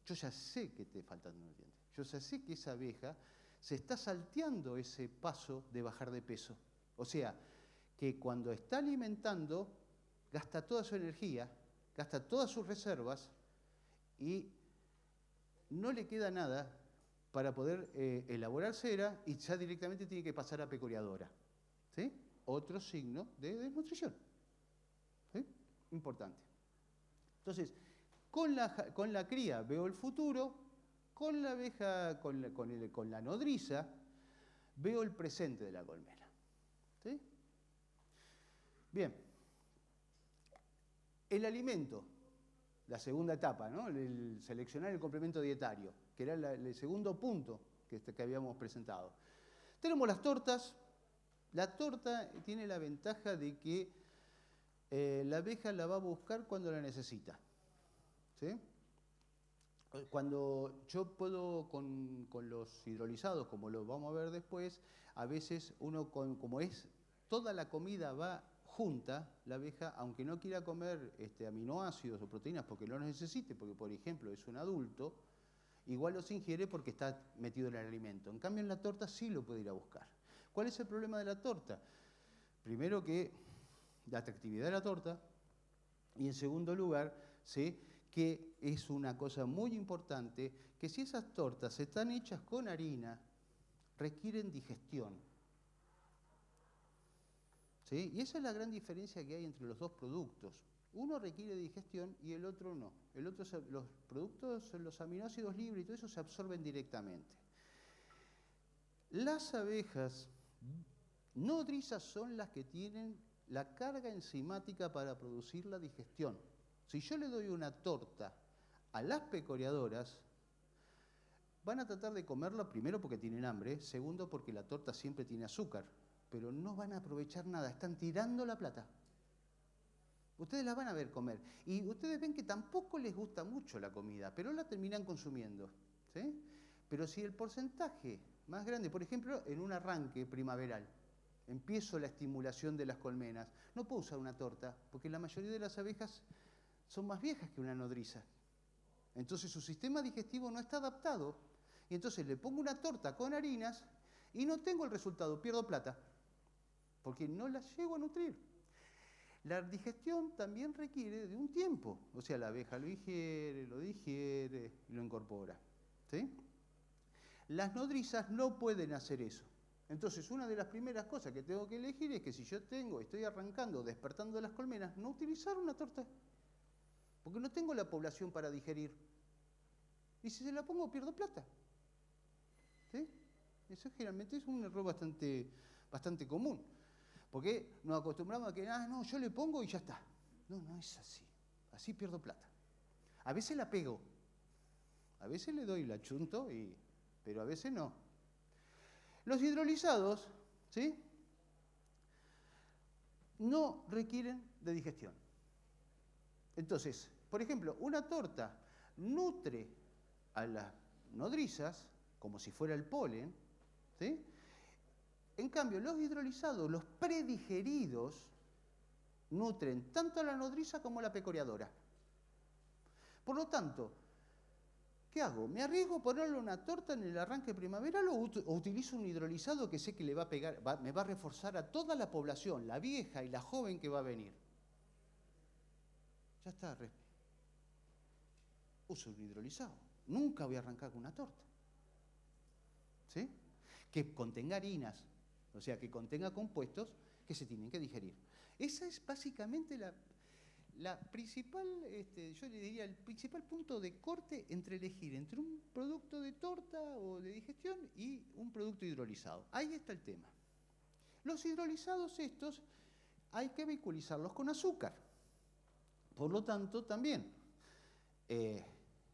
Yo ya sé que te faltan nutrientes. Yo ya sé que esa abeja se está salteando ese paso de bajar de peso. O sea, que cuando está alimentando, gasta toda su energía, gasta todas sus reservas y no le queda nada para poder elaborar cera y ya directamente tiene que pasar a pecoreadora. ¿Sí? Otro signo de desnutrición. ¿Sí? Importante. Entonces, con la cría veo el futuro, con la abeja, con la nodriza, veo el presente de la colmena. ¿Sí? Bien. El alimento, la segunda etapa, ¿no? El seleccionar el complemento dietario, que era el segundo punto que habíamos presentado. Tenemos las tortas. La torta tiene la ventaja de que la abeja la va a buscar cuando la necesita. ¿Sí? Cuando yo puedo con los hidrolizados, como lo vamos a ver después, a veces uno, como es toda la comida va junta, la abeja, aunque no quiera comer aminoácidos o proteínas porque no los necesite, porque por ejemplo es un adulto, igual los ingiere porque está metido en el alimento. En cambio en la torta sí lo puede ir a buscar. ¿Cuál es el problema de la torta? Primero que la atractividad de la torta, y en segundo lugar, ¿sí?, que es una cosa muy importante, que si esas tortas están hechas con harina, requieren digestión. ¿Sí? Y esa es la gran diferencia que hay entre los dos productos. Uno requiere digestión y el otro no. El otro, los productos, los aminoácidos libres y todo eso se absorben directamente. Las abejas nodrizas son las que tienen la carga enzimática para producir la digestión. Si yo le doy una torta a las pecoreadoras, van a tratar de comerla primero porque tienen hambre, segundo porque la torta siempre tiene azúcar, pero no van a aprovechar nada, están tirando la plata. Ustedes la van a ver comer y ustedes ven que tampoco les gusta mucho la comida, pero la terminan consumiendo. ¿Sí? Pero si el porcentaje más grande, por ejemplo, en un arranque primaveral, empiezo la estimulación de las colmenas, no puedo usar una torta porque la mayoría de las abejas son más viejas que una nodriza. Entonces su sistema digestivo no está adaptado y entonces le pongo una torta con harinas y no tengo el resultado, pierdo plata, porque no la llego a nutrir. La digestión también requiere de un tiempo, o sea, la abeja lo digiere y lo incorpora. ¿Sí? Las nodrizas no pueden hacer eso. Entonces, una de las primeras cosas que tengo que elegir es que si yo estoy arrancando, despertando las colmenas, no utilizar una torta, porque no tengo la población para digerir. Y si se la pongo, pierdo plata. ¿Sí? Eso generalmente es un error bastante común. Porque nos acostumbramos a que, no, yo le pongo y ya está. No, no es así. Así pierdo plata. A veces la pego. A veces le doy la chunto, pero a veces no. Los hidrolizados, ¿sí?, no requieren de digestión. Entonces, por ejemplo, una torta nutre a las nodrizas como si fuera el polen, ¿sí? En cambio, los hidrolizados, los predigeridos, nutren tanto a la nodriza como a la pecoreadora. Por lo tanto, ¿qué hago? ¿Me arriesgo a ponerle una torta en el arranque primaveral o utilizo un hidrolizado que sé que le va a pegar, me va a reforzar a toda la población, la vieja y la joven que va a venir? Ya está, uso un hidrolizado. Nunca voy a arrancar con una torta. ¿Sí? Que contenga harinas, o sea, que contenga compuestos que se tienen que digerir. Esa es básicamente la principal, yo le diría, el principal punto de corte entre elegir entre un producto de torta o de digestión y un producto hidrolizado. Ahí está el tema. Los hidrolizados estos hay que vehiculizarlos con azúcar. Por lo tanto, también,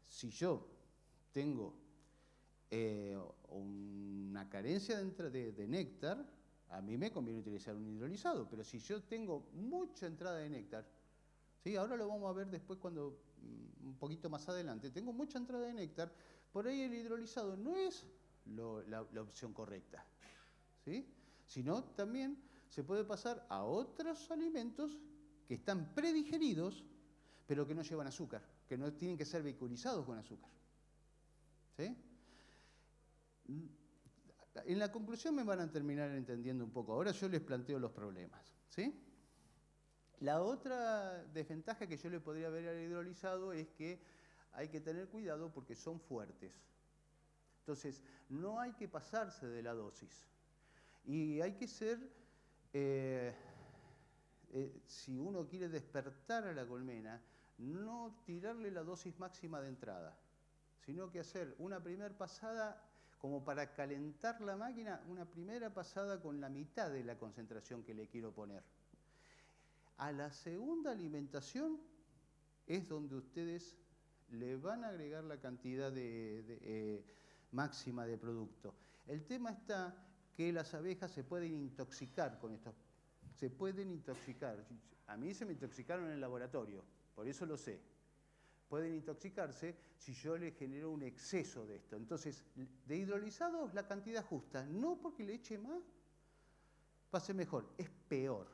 si yo tengo una carencia de néctar, a mí me conviene utilizar un hidrolizado, pero si yo tengo mucha entrada de néctar, ¿sí?, ahora lo vamos a ver después cuando, un poquito más adelante, tengo mucha entrada de néctar, por ahí el hidrolizado no es la opción correcta, ¿sí?, sino también se puede pasar a otros alimentos que están predigeridos, pero que no llevan azúcar, que no tienen que ser vehiculizados con azúcar. ¿Sí? En la conclusión me van a terminar entendiendo un poco. Ahora yo les planteo los problemas. ¿Sí? La otra desventaja que yo le podría ver al hidrolizado es que hay que tener cuidado porque son fuertes. Entonces, no hay que pasarse de la dosis. Y hay que ser, si uno quiere despertar a la colmena, no tirarle la dosis máxima de entrada, sino que hacer una primera pasada como para calentar la máquina, una primera pasada con la mitad de la concentración que le quiero poner. A la segunda alimentación es donde ustedes le van a agregar la cantidad máxima de producto. El tema está que las abejas se pueden intoxicar con esto. Se pueden intoxicar. A mí se me intoxicaron en el laboratorio, por eso lo sé. Pueden intoxicarse si yo le genero un exceso de esto. Entonces, de hidrolizados la cantidad justa, no porque le eche más, va a ser mejor, es peor.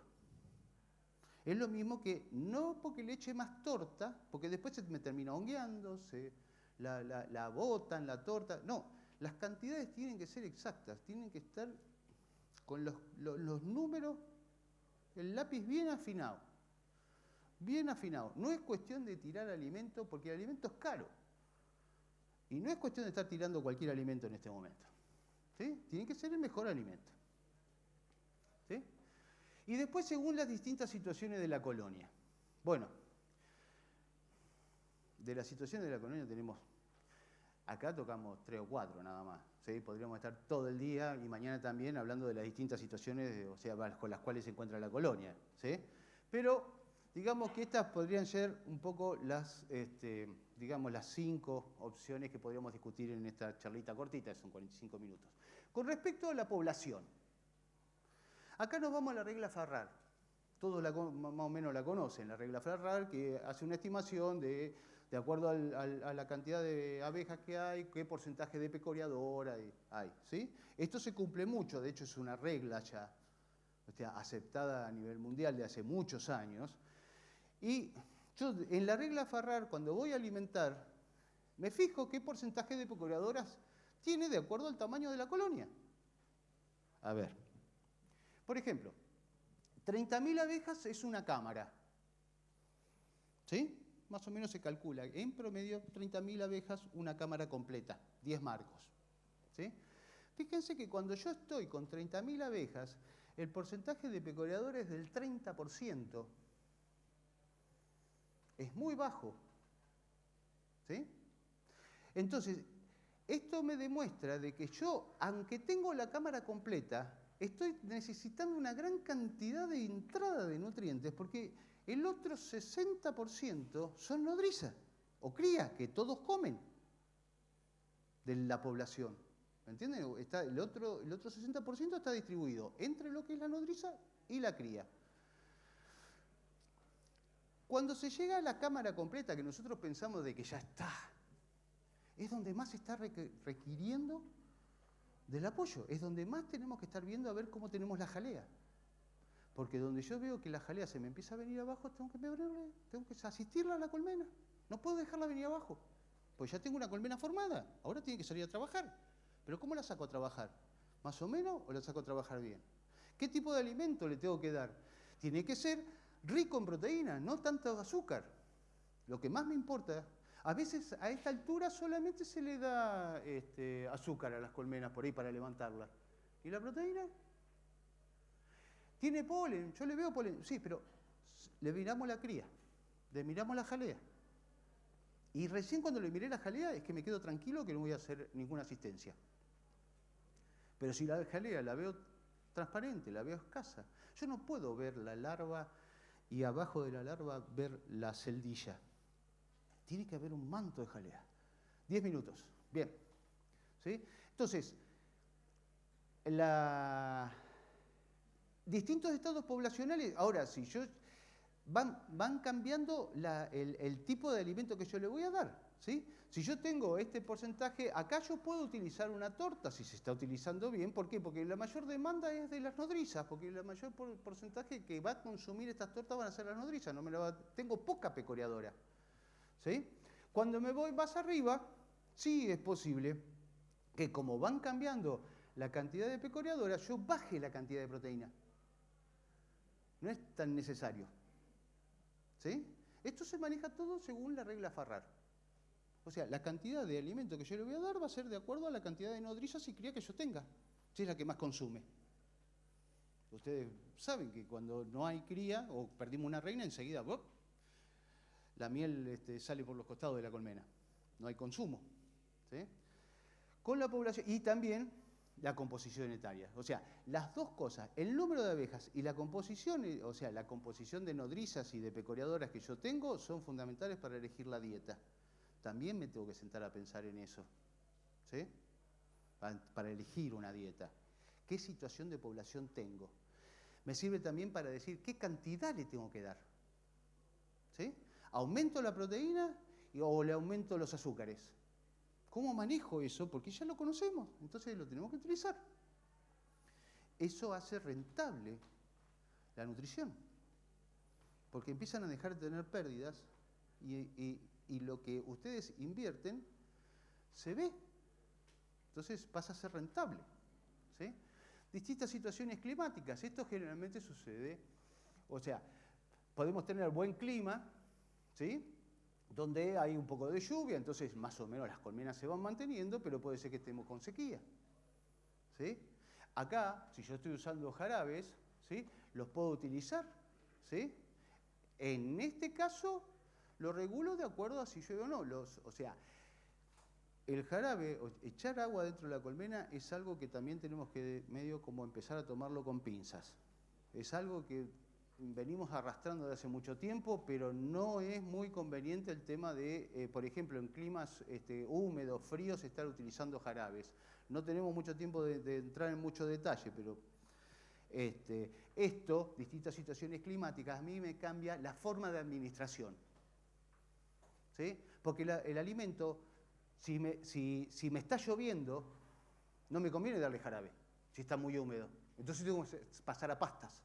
Es lo mismo que no porque le eche más torta, porque después se me termina hongueando, la botan, la torta. No, las cantidades tienen que ser exactas, tienen que estar con los números, el lápiz bien afinado. Bien afinado. No es cuestión de tirar alimento, porque el alimento es caro. Y no es cuestión de estar tirando cualquier alimento en este momento. ¿Sí? Tiene que ser el mejor alimento. ¿Sí? Y después, según las distintas situaciones de la colonia. Bueno, de las situaciones de la colonia tenemos, acá tocamos 3 o 4 nada más. ¿Sí? Podríamos estar todo el día y mañana también hablando de las distintas situaciones, o sea, con las cuales se encuentra la colonia. ¿Sí? Pero digamos que estas podrían ser un poco las 5 opciones que podríamos discutir en esta charlita cortita, son 45 minutos. Con respecto a la población, acá nos vamos a la regla Farrar. Todos más o menos la conocen, la regla Farrar, que hace una estimación de acuerdo a la cantidad de abejas que hay, qué porcentaje de pecoreadora hay. ¿Sí? Esto se cumple mucho, de hecho es una regla ya, o sea, aceptada a nivel mundial de hace muchos años. Y yo en la regla Farrar, cuando voy a alimentar, Me fijo qué porcentaje de pecoradoras tiene de acuerdo al tamaño de la colonia. A ver, por ejemplo, 30.000 abejas es una cámara. ¿Sí? Más o menos se calcula, en promedio 30.000 abejas, una cámara completa, 10 marcos. ¿Sí? Fíjense que cuando yo estoy con 30.000 abejas, el porcentaje de pecoreadores es del 30%. Es muy bajo. ¿Sí? Entonces, esto me demuestra de que yo, aunque tengo la cámara completa, estoy necesitando una gran cantidad de entrada de nutrientes porque el otro 60% son nodrizas o crías que todos comen de la población. ¿Me entienden? El otro 60% está distribuido entre lo que es la nodriza y la cría. Cuando se llega a la cámara completa, que nosotros pensamos de que ya está, es donde más se está requiriendo del apoyo, es donde más tenemos que estar viendo a ver cómo tenemos la jalea. Porque donde yo veo que la jalea se me empieza a venir abajo, tengo que asistirla a la colmena. No puedo dejarla venir abajo, pues ya tengo una colmena formada, ahora tiene que salir a trabajar. ¿Pero cómo la saco a trabajar? ¿Más o menos o la saco a trabajar bien? ¿Qué tipo de alimento le tengo que dar? Tiene que ser rico en proteína, no tanto azúcar. Lo que más me importa, a veces a esta altura solamente se le da azúcar a las colmenas por ahí para levantarlas. ¿Y la proteína? ¿Tiene polen? Yo le veo polen. Sí, pero le miramos la cría, le miramos la jalea. Y recién cuando le miré la jalea es que me quedo tranquilo que no voy a hacer ninguna asistencia. Pero si la jalea la veo transparente, la veo escasa, yo no puedo ver la larva y abajo de la larva ver la celdilla. Tiene que haber un manto de jalea. 10 minutos. Bien. ¿Sí? Entonces, distintos estados poblacionales, ahora si yo van cambiando el tipo de alimento que yo le voy a dar. ¿Sí? Si yo tengo este porcentaje, acá yo puedo utilizar una torta si se está utilizando bien. ¿Por qué? Porque la mayor demanda es de las nodrizas, porque el mayor porcentaje que va a consumir estas tortas van a ser las nodrizas. Tengo poca pecoreadora. ¿Sí? Cuando me voy más arriba, sí es posible que como van cambiando la cantidad de pecoreadoras, yo baje la cantidad de proteína. No es tan necesario. ¿Sí? Esto se maneja todo según la regla Farrar. O sea, la cantidad de alimento que yo le voy a dar va a ser de acuerdo a la cantidad de nodrizas y cría que yo tenga, si es la que más consume. Ustedes saben que cuando no hay cría o perdimos una reina, enseguida ¡bop!, la miel sale por los costados de la colmena. No hay consumo. ¿Sí? Con la población y también la composición etaria. O sea, las dos cosas, el número de abejas y la composición, o sea, la composición de nodrizas y de pecoreadoras que yo tengo son fundamentales para elegir la dieta. También me tengo que sentar a pensar en eso. ¿Sí? Para elegir una dieta. ¿Qué situación de población tengo? Me sirve también para decir qué cantidad le tengo que dar. ¿Sí? ¿Aumento la proteína o le aumento los azúcares? ¿Cómo manejo eso? Porque ya lo conocemos, entonces lo tenemos que utilizar. Eso hace rentable la nutrición, porque empiezan a dejar de tener pérdidas y lo que ustedes invierten se ve. Entonces pasa a ser rentable. ¿Sí? Distintas situaciones climáticas. Esto generalmente sucede, o sea, podemos tener buen clima, ¿sí?, donde hay un poco de lluvia, entonces más o menos las colmenas se van manteniendo, pero puede ser que estemos con sequía. ¿Sí? Acá, si yo estoy usando jarabes, ¿sí?, los puedo utilizar. ¿Sí? En este caso, lo regulo de acuerdo a si llueve o no. O sea, el jarabe, echar agua dentro de la colmena, es algo que también tenemos que medio como empezar a tomarlo con pinzas. Es algo que venimos arrastrando desde hace mucho tiempo, pero no es muy conveniente el tema de, por ejemplo, en climas húmedos, fríos, estar utilizando jarabes. No tenemos mucho tiempo de entrar en mucho detalle, pero distintas situaciones climáticas, a mí me cambia la forma de administración. ¿Sí? Porque el alimento, si me está lloviendo, no me conviene darle jarabe, si está muy húmedo. Entonces tengo que pasar a pastas.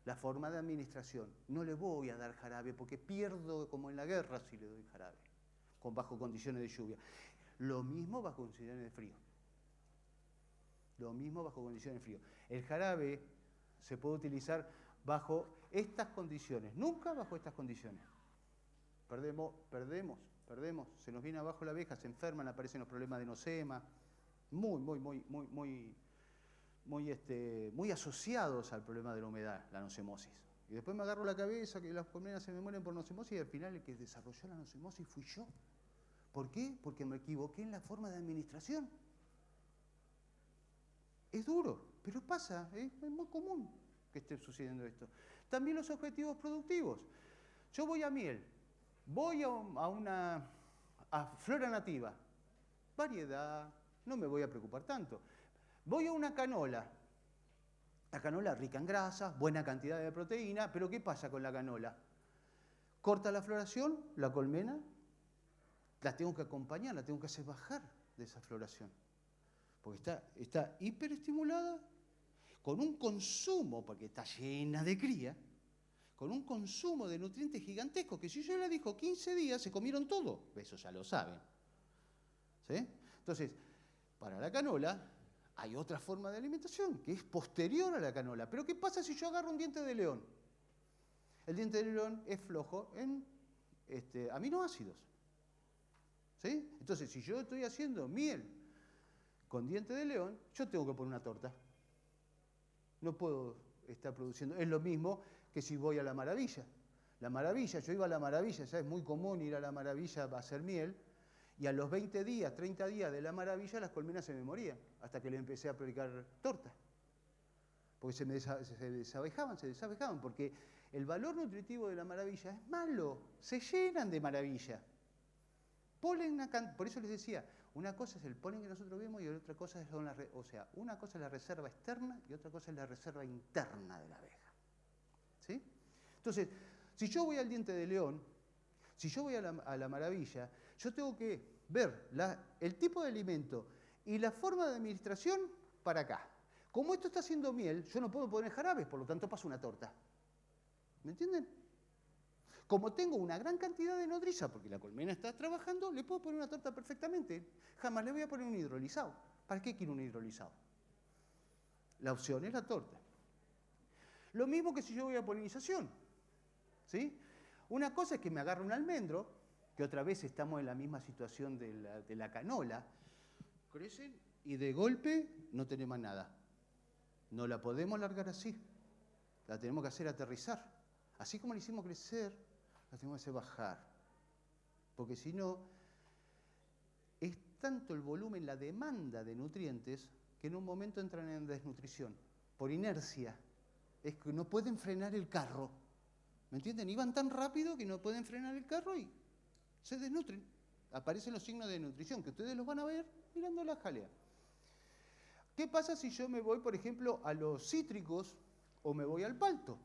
La forma de administración. No le voy a dar jarabe porque pierdo como en la guerra si le doy jarabe. bajo condiciones de lluvia. Lo mismo bajo condiciones de frío. Lo mismo bajo condiciones de frío. El jarabe se puede utilizar bajo estas condiciones, nunca bajo estas condiciones. Perdemos, se nos viene abajo la abeja, se enferman, aparecen los problemas de nosema, muy asociados al problema de la humedad, la nocemosis. Y después me agarro la cabeza, que las colmenas se me mueren por nocemosis, y al final el que desarrolló la nocemosis fui yo. ¿Por qué? Porque me equivoqué en la forma de administración. Es duro, pero pasa, es muy común que esté sucediendo esto. También los objetivos productivos. Yo voy a miel, voy a flora nativa, variedad, no me voy a preocupar tanto. Voy a una canola, la canola rica en grasas, buena cantidad de proteína, pero ¿qué pasa con la canola? Corta la floración, la colmena, la tengo que acompañar, la tengo que hacer bajar de esa floración, porque está hiperestimulada, con un consumo, porque está llena de cría, con un consumo de nutrientes gigantescos, que si yo le digo 15 días, se comieron todo. Eso ya lo saben. ¿Sí? Entonces, para la canola hay otra forma de alimentación, que es posterior a la canola. Pero ¿qué pasa si yo agarro un diente de león? El diente de león es flojo en aminoácidos. ¿Sí? Entonces, si yo estoy haciendo miel con diente de león, yo tengo que poner una torta. No puedo estar produciendo. Es lo mismo que si voy a la Maravilla. La Maravilla, yo iba a la Maravilla, ya es muy común ir a la Maravilla a hacer miel, y a los 20 días, 30 días de la Maravilla, las colmenas se me morían, hasta que le empecé a aplicar torta. Porque se desabejaban, porque el valor nutritivo de la Maravilla es malo, se llenan de Maravilla. Por eso les decía, una cosa es el polen que nosotros vemos y otra cosa es una cosa es la reserva externa y otra cosa es la reserva interna de la abeja. ¿Sí? Entonces, si yo voy al diente de león, si yo voy a la Maravilla, yo tengo que ver el tipo de alimento y la forma de administración para acá. Como esto está haciendo miel, yo no puedo poner jarabes, por lo tanto paso una torta. ¿Me entienden? Como tengo una gran cantidad de nodriza, porque la colmena está trabajando, le puedo poner una torta perfectamente. Jamás le voy a poner un hidrolizado. ¿Para qué quiero un hidrolizado? La opción es la torta. Lo mismo que si yo voy a polinización. ¿Sí? Una cosa es que me agarre un almendro, que otra vez estamos en la misma situación de la canola, crecen y de golpe no tenemos nada. No la podemos largar así. La tenemos que hacer aterrizar. Así como la hicimos crecer, la tenemos que hacer bajar. Porque si no, es tanto el volumen, la demanda de nutrientes, que en un momento entran en desnutrición, por inercia. Es que no pueden frenar el carro. ¿Me entienden? Iban tan rápido que no pueden frenar el carro y se desnutren. Aparecen los signos de desnutrición, que ustedes los van a ver mirando la jalea. ¿Qué pasa si yo me voy, por ejemplo, a los cítricos o me voy al palto?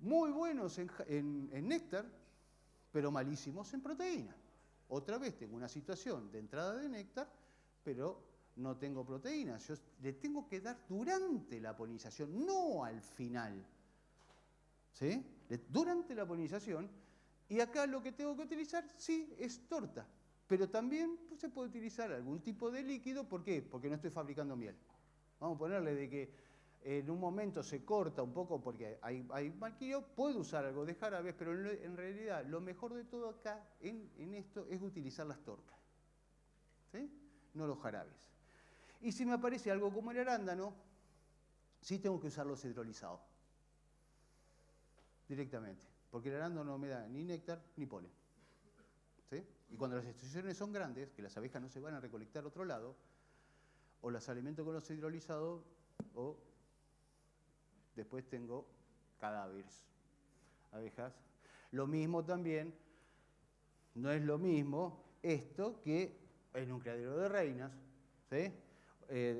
Muy buenos en néctar, pero malísimos en proteína. Otra vez tengo una situación de entrada de néctar, pero no tengo proteínas. Yo le tengo que dar durante la polinización, no al final. ¿Sí? Durante la polinización, y acá lo que tengo que utilizar, sí, es torta. Pero también se puede utilizar algún tipo de líquido. ¿Por qué? Porque no estoy fabricando miel. Vamos a ponerle de que en un momento se corta un poco porque hay malquillo, puedo usar algo de jarabes, pero en realidad lo mejor de todo acá en esto es utilizar las tortas. ¿Sí? No los jarabes. Y si me aparece algo como el arándano, sí tengo que usar los hidrolizados. Directamente. Porque el arándano no me da ni néctar ni polen. ¿Sí? Y cuando las extracciones son grandes, que las abejas no se van a recolectar a otro lado, o las alimento con los hidrolizados, o después tengo cadáveres, abejas. Lo mismo también, no es lo mismo esto que en un criadero de reinas, ¿sí?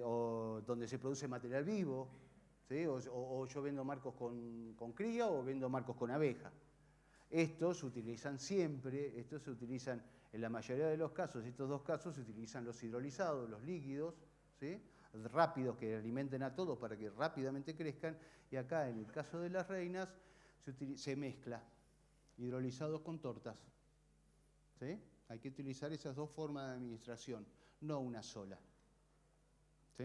O donde se produce material vivo, ¿sí? O yo vendo marcos con cría o vendo marcos con abeja. Estos se utilizan siempre, estos se utilizan en la mayoría de los casos, estos dos casos se utilizan los hidrolizados, los líquidos, ¿sí? Rápidos que alimenten a todos para que rápidamente crezcan, y acá en el caso de las reinas se mezcla hidrolizados con tortas. ¿Sí? Hay que utilizar esas dos formas de administración, no una sola. ¿Sí?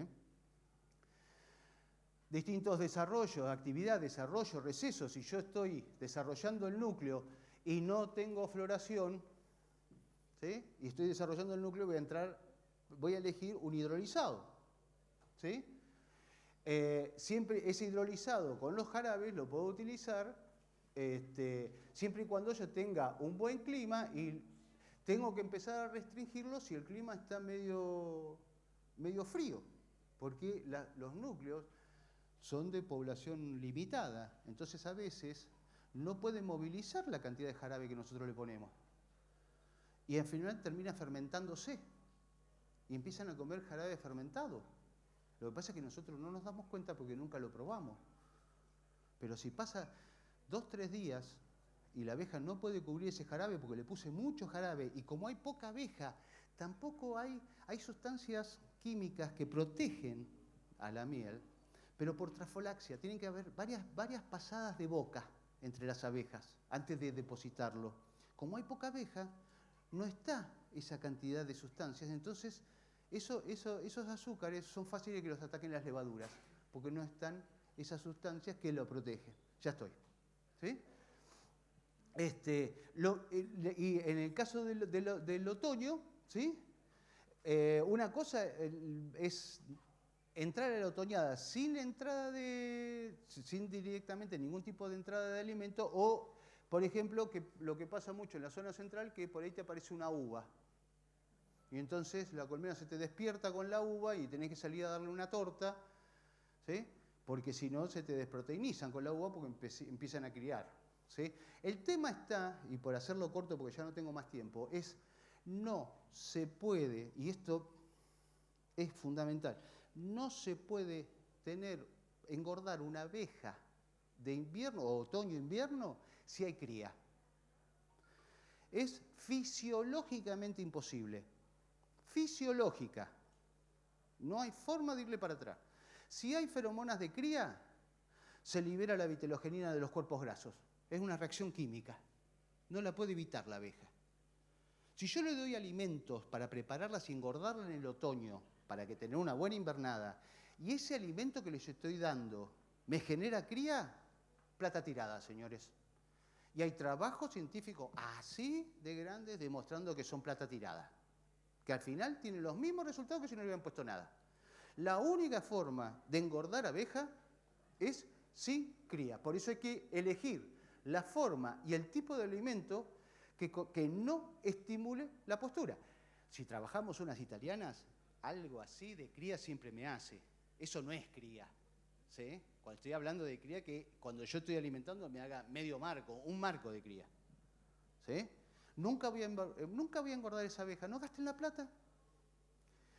Distintos desarrollos, actividad, desarrollo, receso. Si yo estoy desarrollando el núcleo y no tengo floración, ¿sí? Y estoy desarrollando el núcleo, voy a elegir un hidrolizado. ¿Sí? Siempre ese hidrolizado con los jarabes lo puedo utilizar siempre y cuando yo tenga un buen clima, y tengo que empezar a restringirlo si el clima está medio frío, porque los núcleos son de población limitada, entonces a veces no pueden movilizar la cantidad de jarabe que nosotros le ponemos. Y al final termina fermentándose y empiezan a comer jarabe fermentado. Lo que pasa es que nosotros no nos damos cuenta porque nunca lo probamos. Pero si pasa 2 o 3 días y la abeja no puede cubrir ese jarabe porque le puse mucho jarabe, y como hay poca abeja, tampoco hay sustancias químicas que protegen a la miel, pero por trafolaxia tienen que haber varias pasadas de boca entre las abejas antes de depositarlo. Como hay poca abeja, no está esa cantidad de sustancias, entonces esos azúcares son fáciles que los ataquen las levaduras, porque no están esas sustancias que lo protegen. Ya estoy. ¿Sí? Y en el caso del otoño, ¿sí? Una cosa es entrar a la otoñada sin directamente ningún tipo de entrada de alimento, o, por ejemplo, lo que pasa mucho en la zona central, que por ahí te aparece una uva. Y entonces la colmena se te despierta con la uva y tenés que salir a darle una torta, ¿sí? Porque si no se te desproteinizan con la uva porque empiezan a criar. ¿Sí? El tema está, y por hacerlo corto porque ya no tengo más tiempo, no se puede, y esto es fundamental, no se puede engordar una abeja de invierno o otoño-invierno si hay cría. Es fisiológicamente imposible. Fisiológica. No hay forma de irle para atrás. Si hay feromonas de cría, se libera la vitelogenina de los cuerpos grasos. Es una reacción química. No la puede evitar la abeja. Si yo le doy alimentos para prepararlas y engordarla en el otoño, para que tenga una buena invernada, y ese alimento que les estoy dando me genera cría, plata tirada, señores. Y hay trabajos científicos así de grandes demostrando que son plata tirada, que al final tienen los mismos resultados que si no le hubieran puesto nada. La única forma de engordar abeja es sin cría. Por eso hay que elegir la forma y el tipo de alimento que no estimule la postura. Si trabajamos unas italianas, algo así de cría siempre me hace. Eso no es cría. ¿Sí? Cuando estoy hablando de cría, que cuando yo estoy alimentando me haga medio marco, un marco de cría. ¿Sí? Nunca voy a engordar esa abeja. No gasten la plata.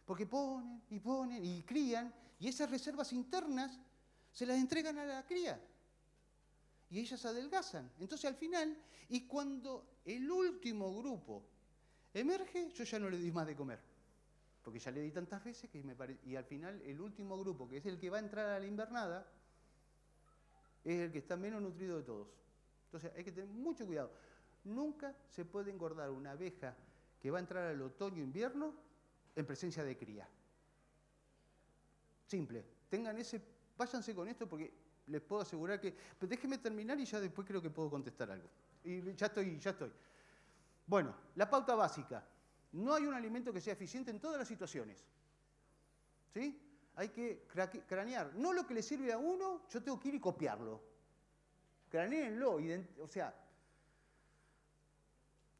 Porque ponen y crían, y esas reservas internas se las entregan a la cría. Y ellas adelgazan. Entonces al final, y cuando el último grupo emerge, yo ya no le doy más de comer. Porque ya le di tantas veces y al final el último grupo, que es el que va a entrar a la invernada, es el que está menos nutrido de todos. Entonces hay que tener mucho cuidado. Nunca se puede engordar una abeja que va a entrar al otoño-invierno en presencia de cría. Simple. Váyanse con esto porque les puedo asegurar que... Pero déjenme terminar y ya después creo que puedo contestar algo. Y ya estoy. Bueno, la pauta básica. No hay un alimento que sea eficiente en todas las situaciones. ¿Sí? Hay que cranear. No lo que le sirve a uno, yo tengo que ir y copiarlo. Cranéenlo. O sea,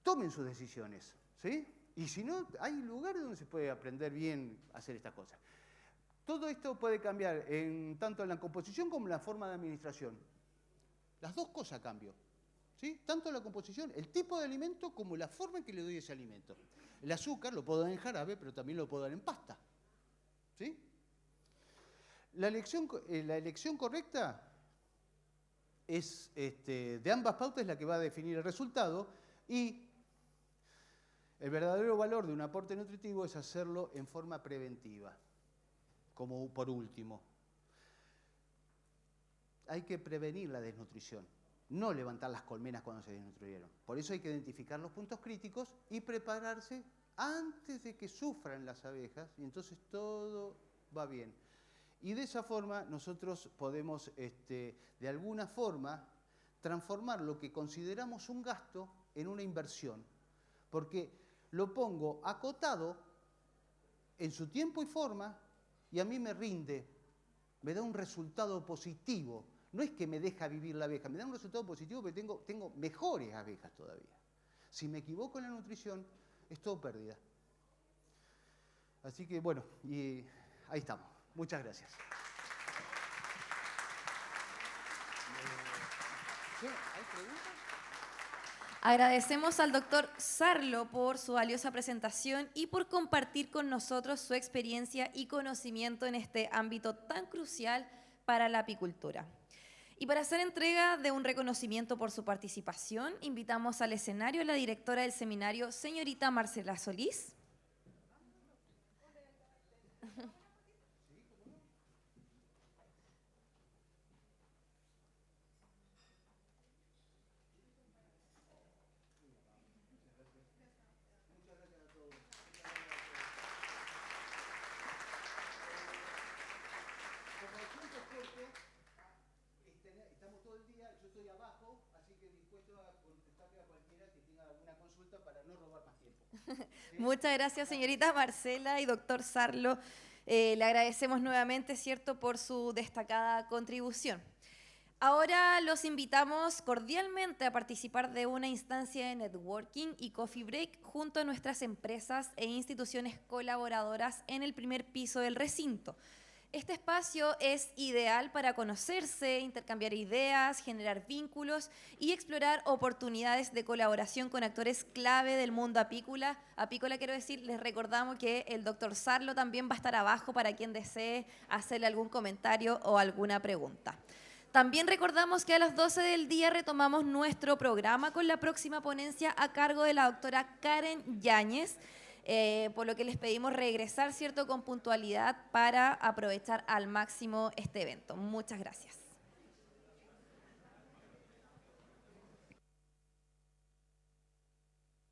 tomen sus decisiones. ¿Sí? Y si no, hay lugares donde se puede aprender bien a hacer estas cosas. Todo esto puede cambiar tanto en la composición como en la forma de administración. Las dos cosas cambian. ¿Sí? Tanto la composición, el tipo de alimento, como la forma en que le doy ese alimento. El azúcar lo puedo dar en jarabe, pero también lo puedo dar en pasta. ¿Sí? La elección correcta es, de ambas pautas es la que va a definir el resultado, y el verdadero valor de un aporte nutritivo es hacerlo en forma preventiva. Como por último, hay que prevenir la desnutrición. no levantar las colmenas cuando se desnutrieron. Por eso hay que identificar los puntos críticos y prepararse antes de que sufran las abejas, y entonces todo va bien. Y de esa forma nosotros podemos, de alguna forma, transformar lo que consideramos un gasto en una inversión, porque lo pongo acotado en su tiempo y forma y a mí me rinde, me da un resultado positivo. No es que me deja vivir la abeja, me da un resultado positivo porque tengo mejores abejas todavía. Si me equivoco en la nutrición, es todo pérdida. Así que bueno, y ahí estamos. Muchas gracias. ¿Hay preguntas? Agradecemos al doctor Sarlo por su valiosa presentación y por compartir con nosotros su experiencia y conocimiento en este ámbito tan crucial para la apicultura. Y para hacer entrega de un reconocimiento por su participación, invitamos al escenario a la directora del seminario, señorita Marcela Solís. Estamos todo el día, yo estoy abajo, así que dispuesto a contestarle a cualquiera que tenga alguna consulta para no robar más tiempo. ¿Sí? Muchas gracias, señorita Marcela y doctor Sarlo. Le agradecemos nuevamente, ¿cierto?, por su destacada contribución. Ahora los invitamos cordialmente a participar de una instancia de networking y coffee break junto a nuestras empresas e instituciones colaboradoras en el primer piso del recinto. Este espacio es ideal para conocerse, intercambiar ideas, generar vínculos y explorar oportunidades de colaboración con actores clave del mundo apícola. Quiero decir, les recordamos que el doctor Sarlo también va a estar abajo para quien desee hacerle algún comentario o alguna pregunta. También recordamos que a las 12 del día retomamos nuestro programa con la próxima ponencia a cargo de la doctora Karen Yáñez, por lo que les pedimos regresar, ¿cierto?, con puntualidad para aprovechar al máximo este evento. Muchas gracias.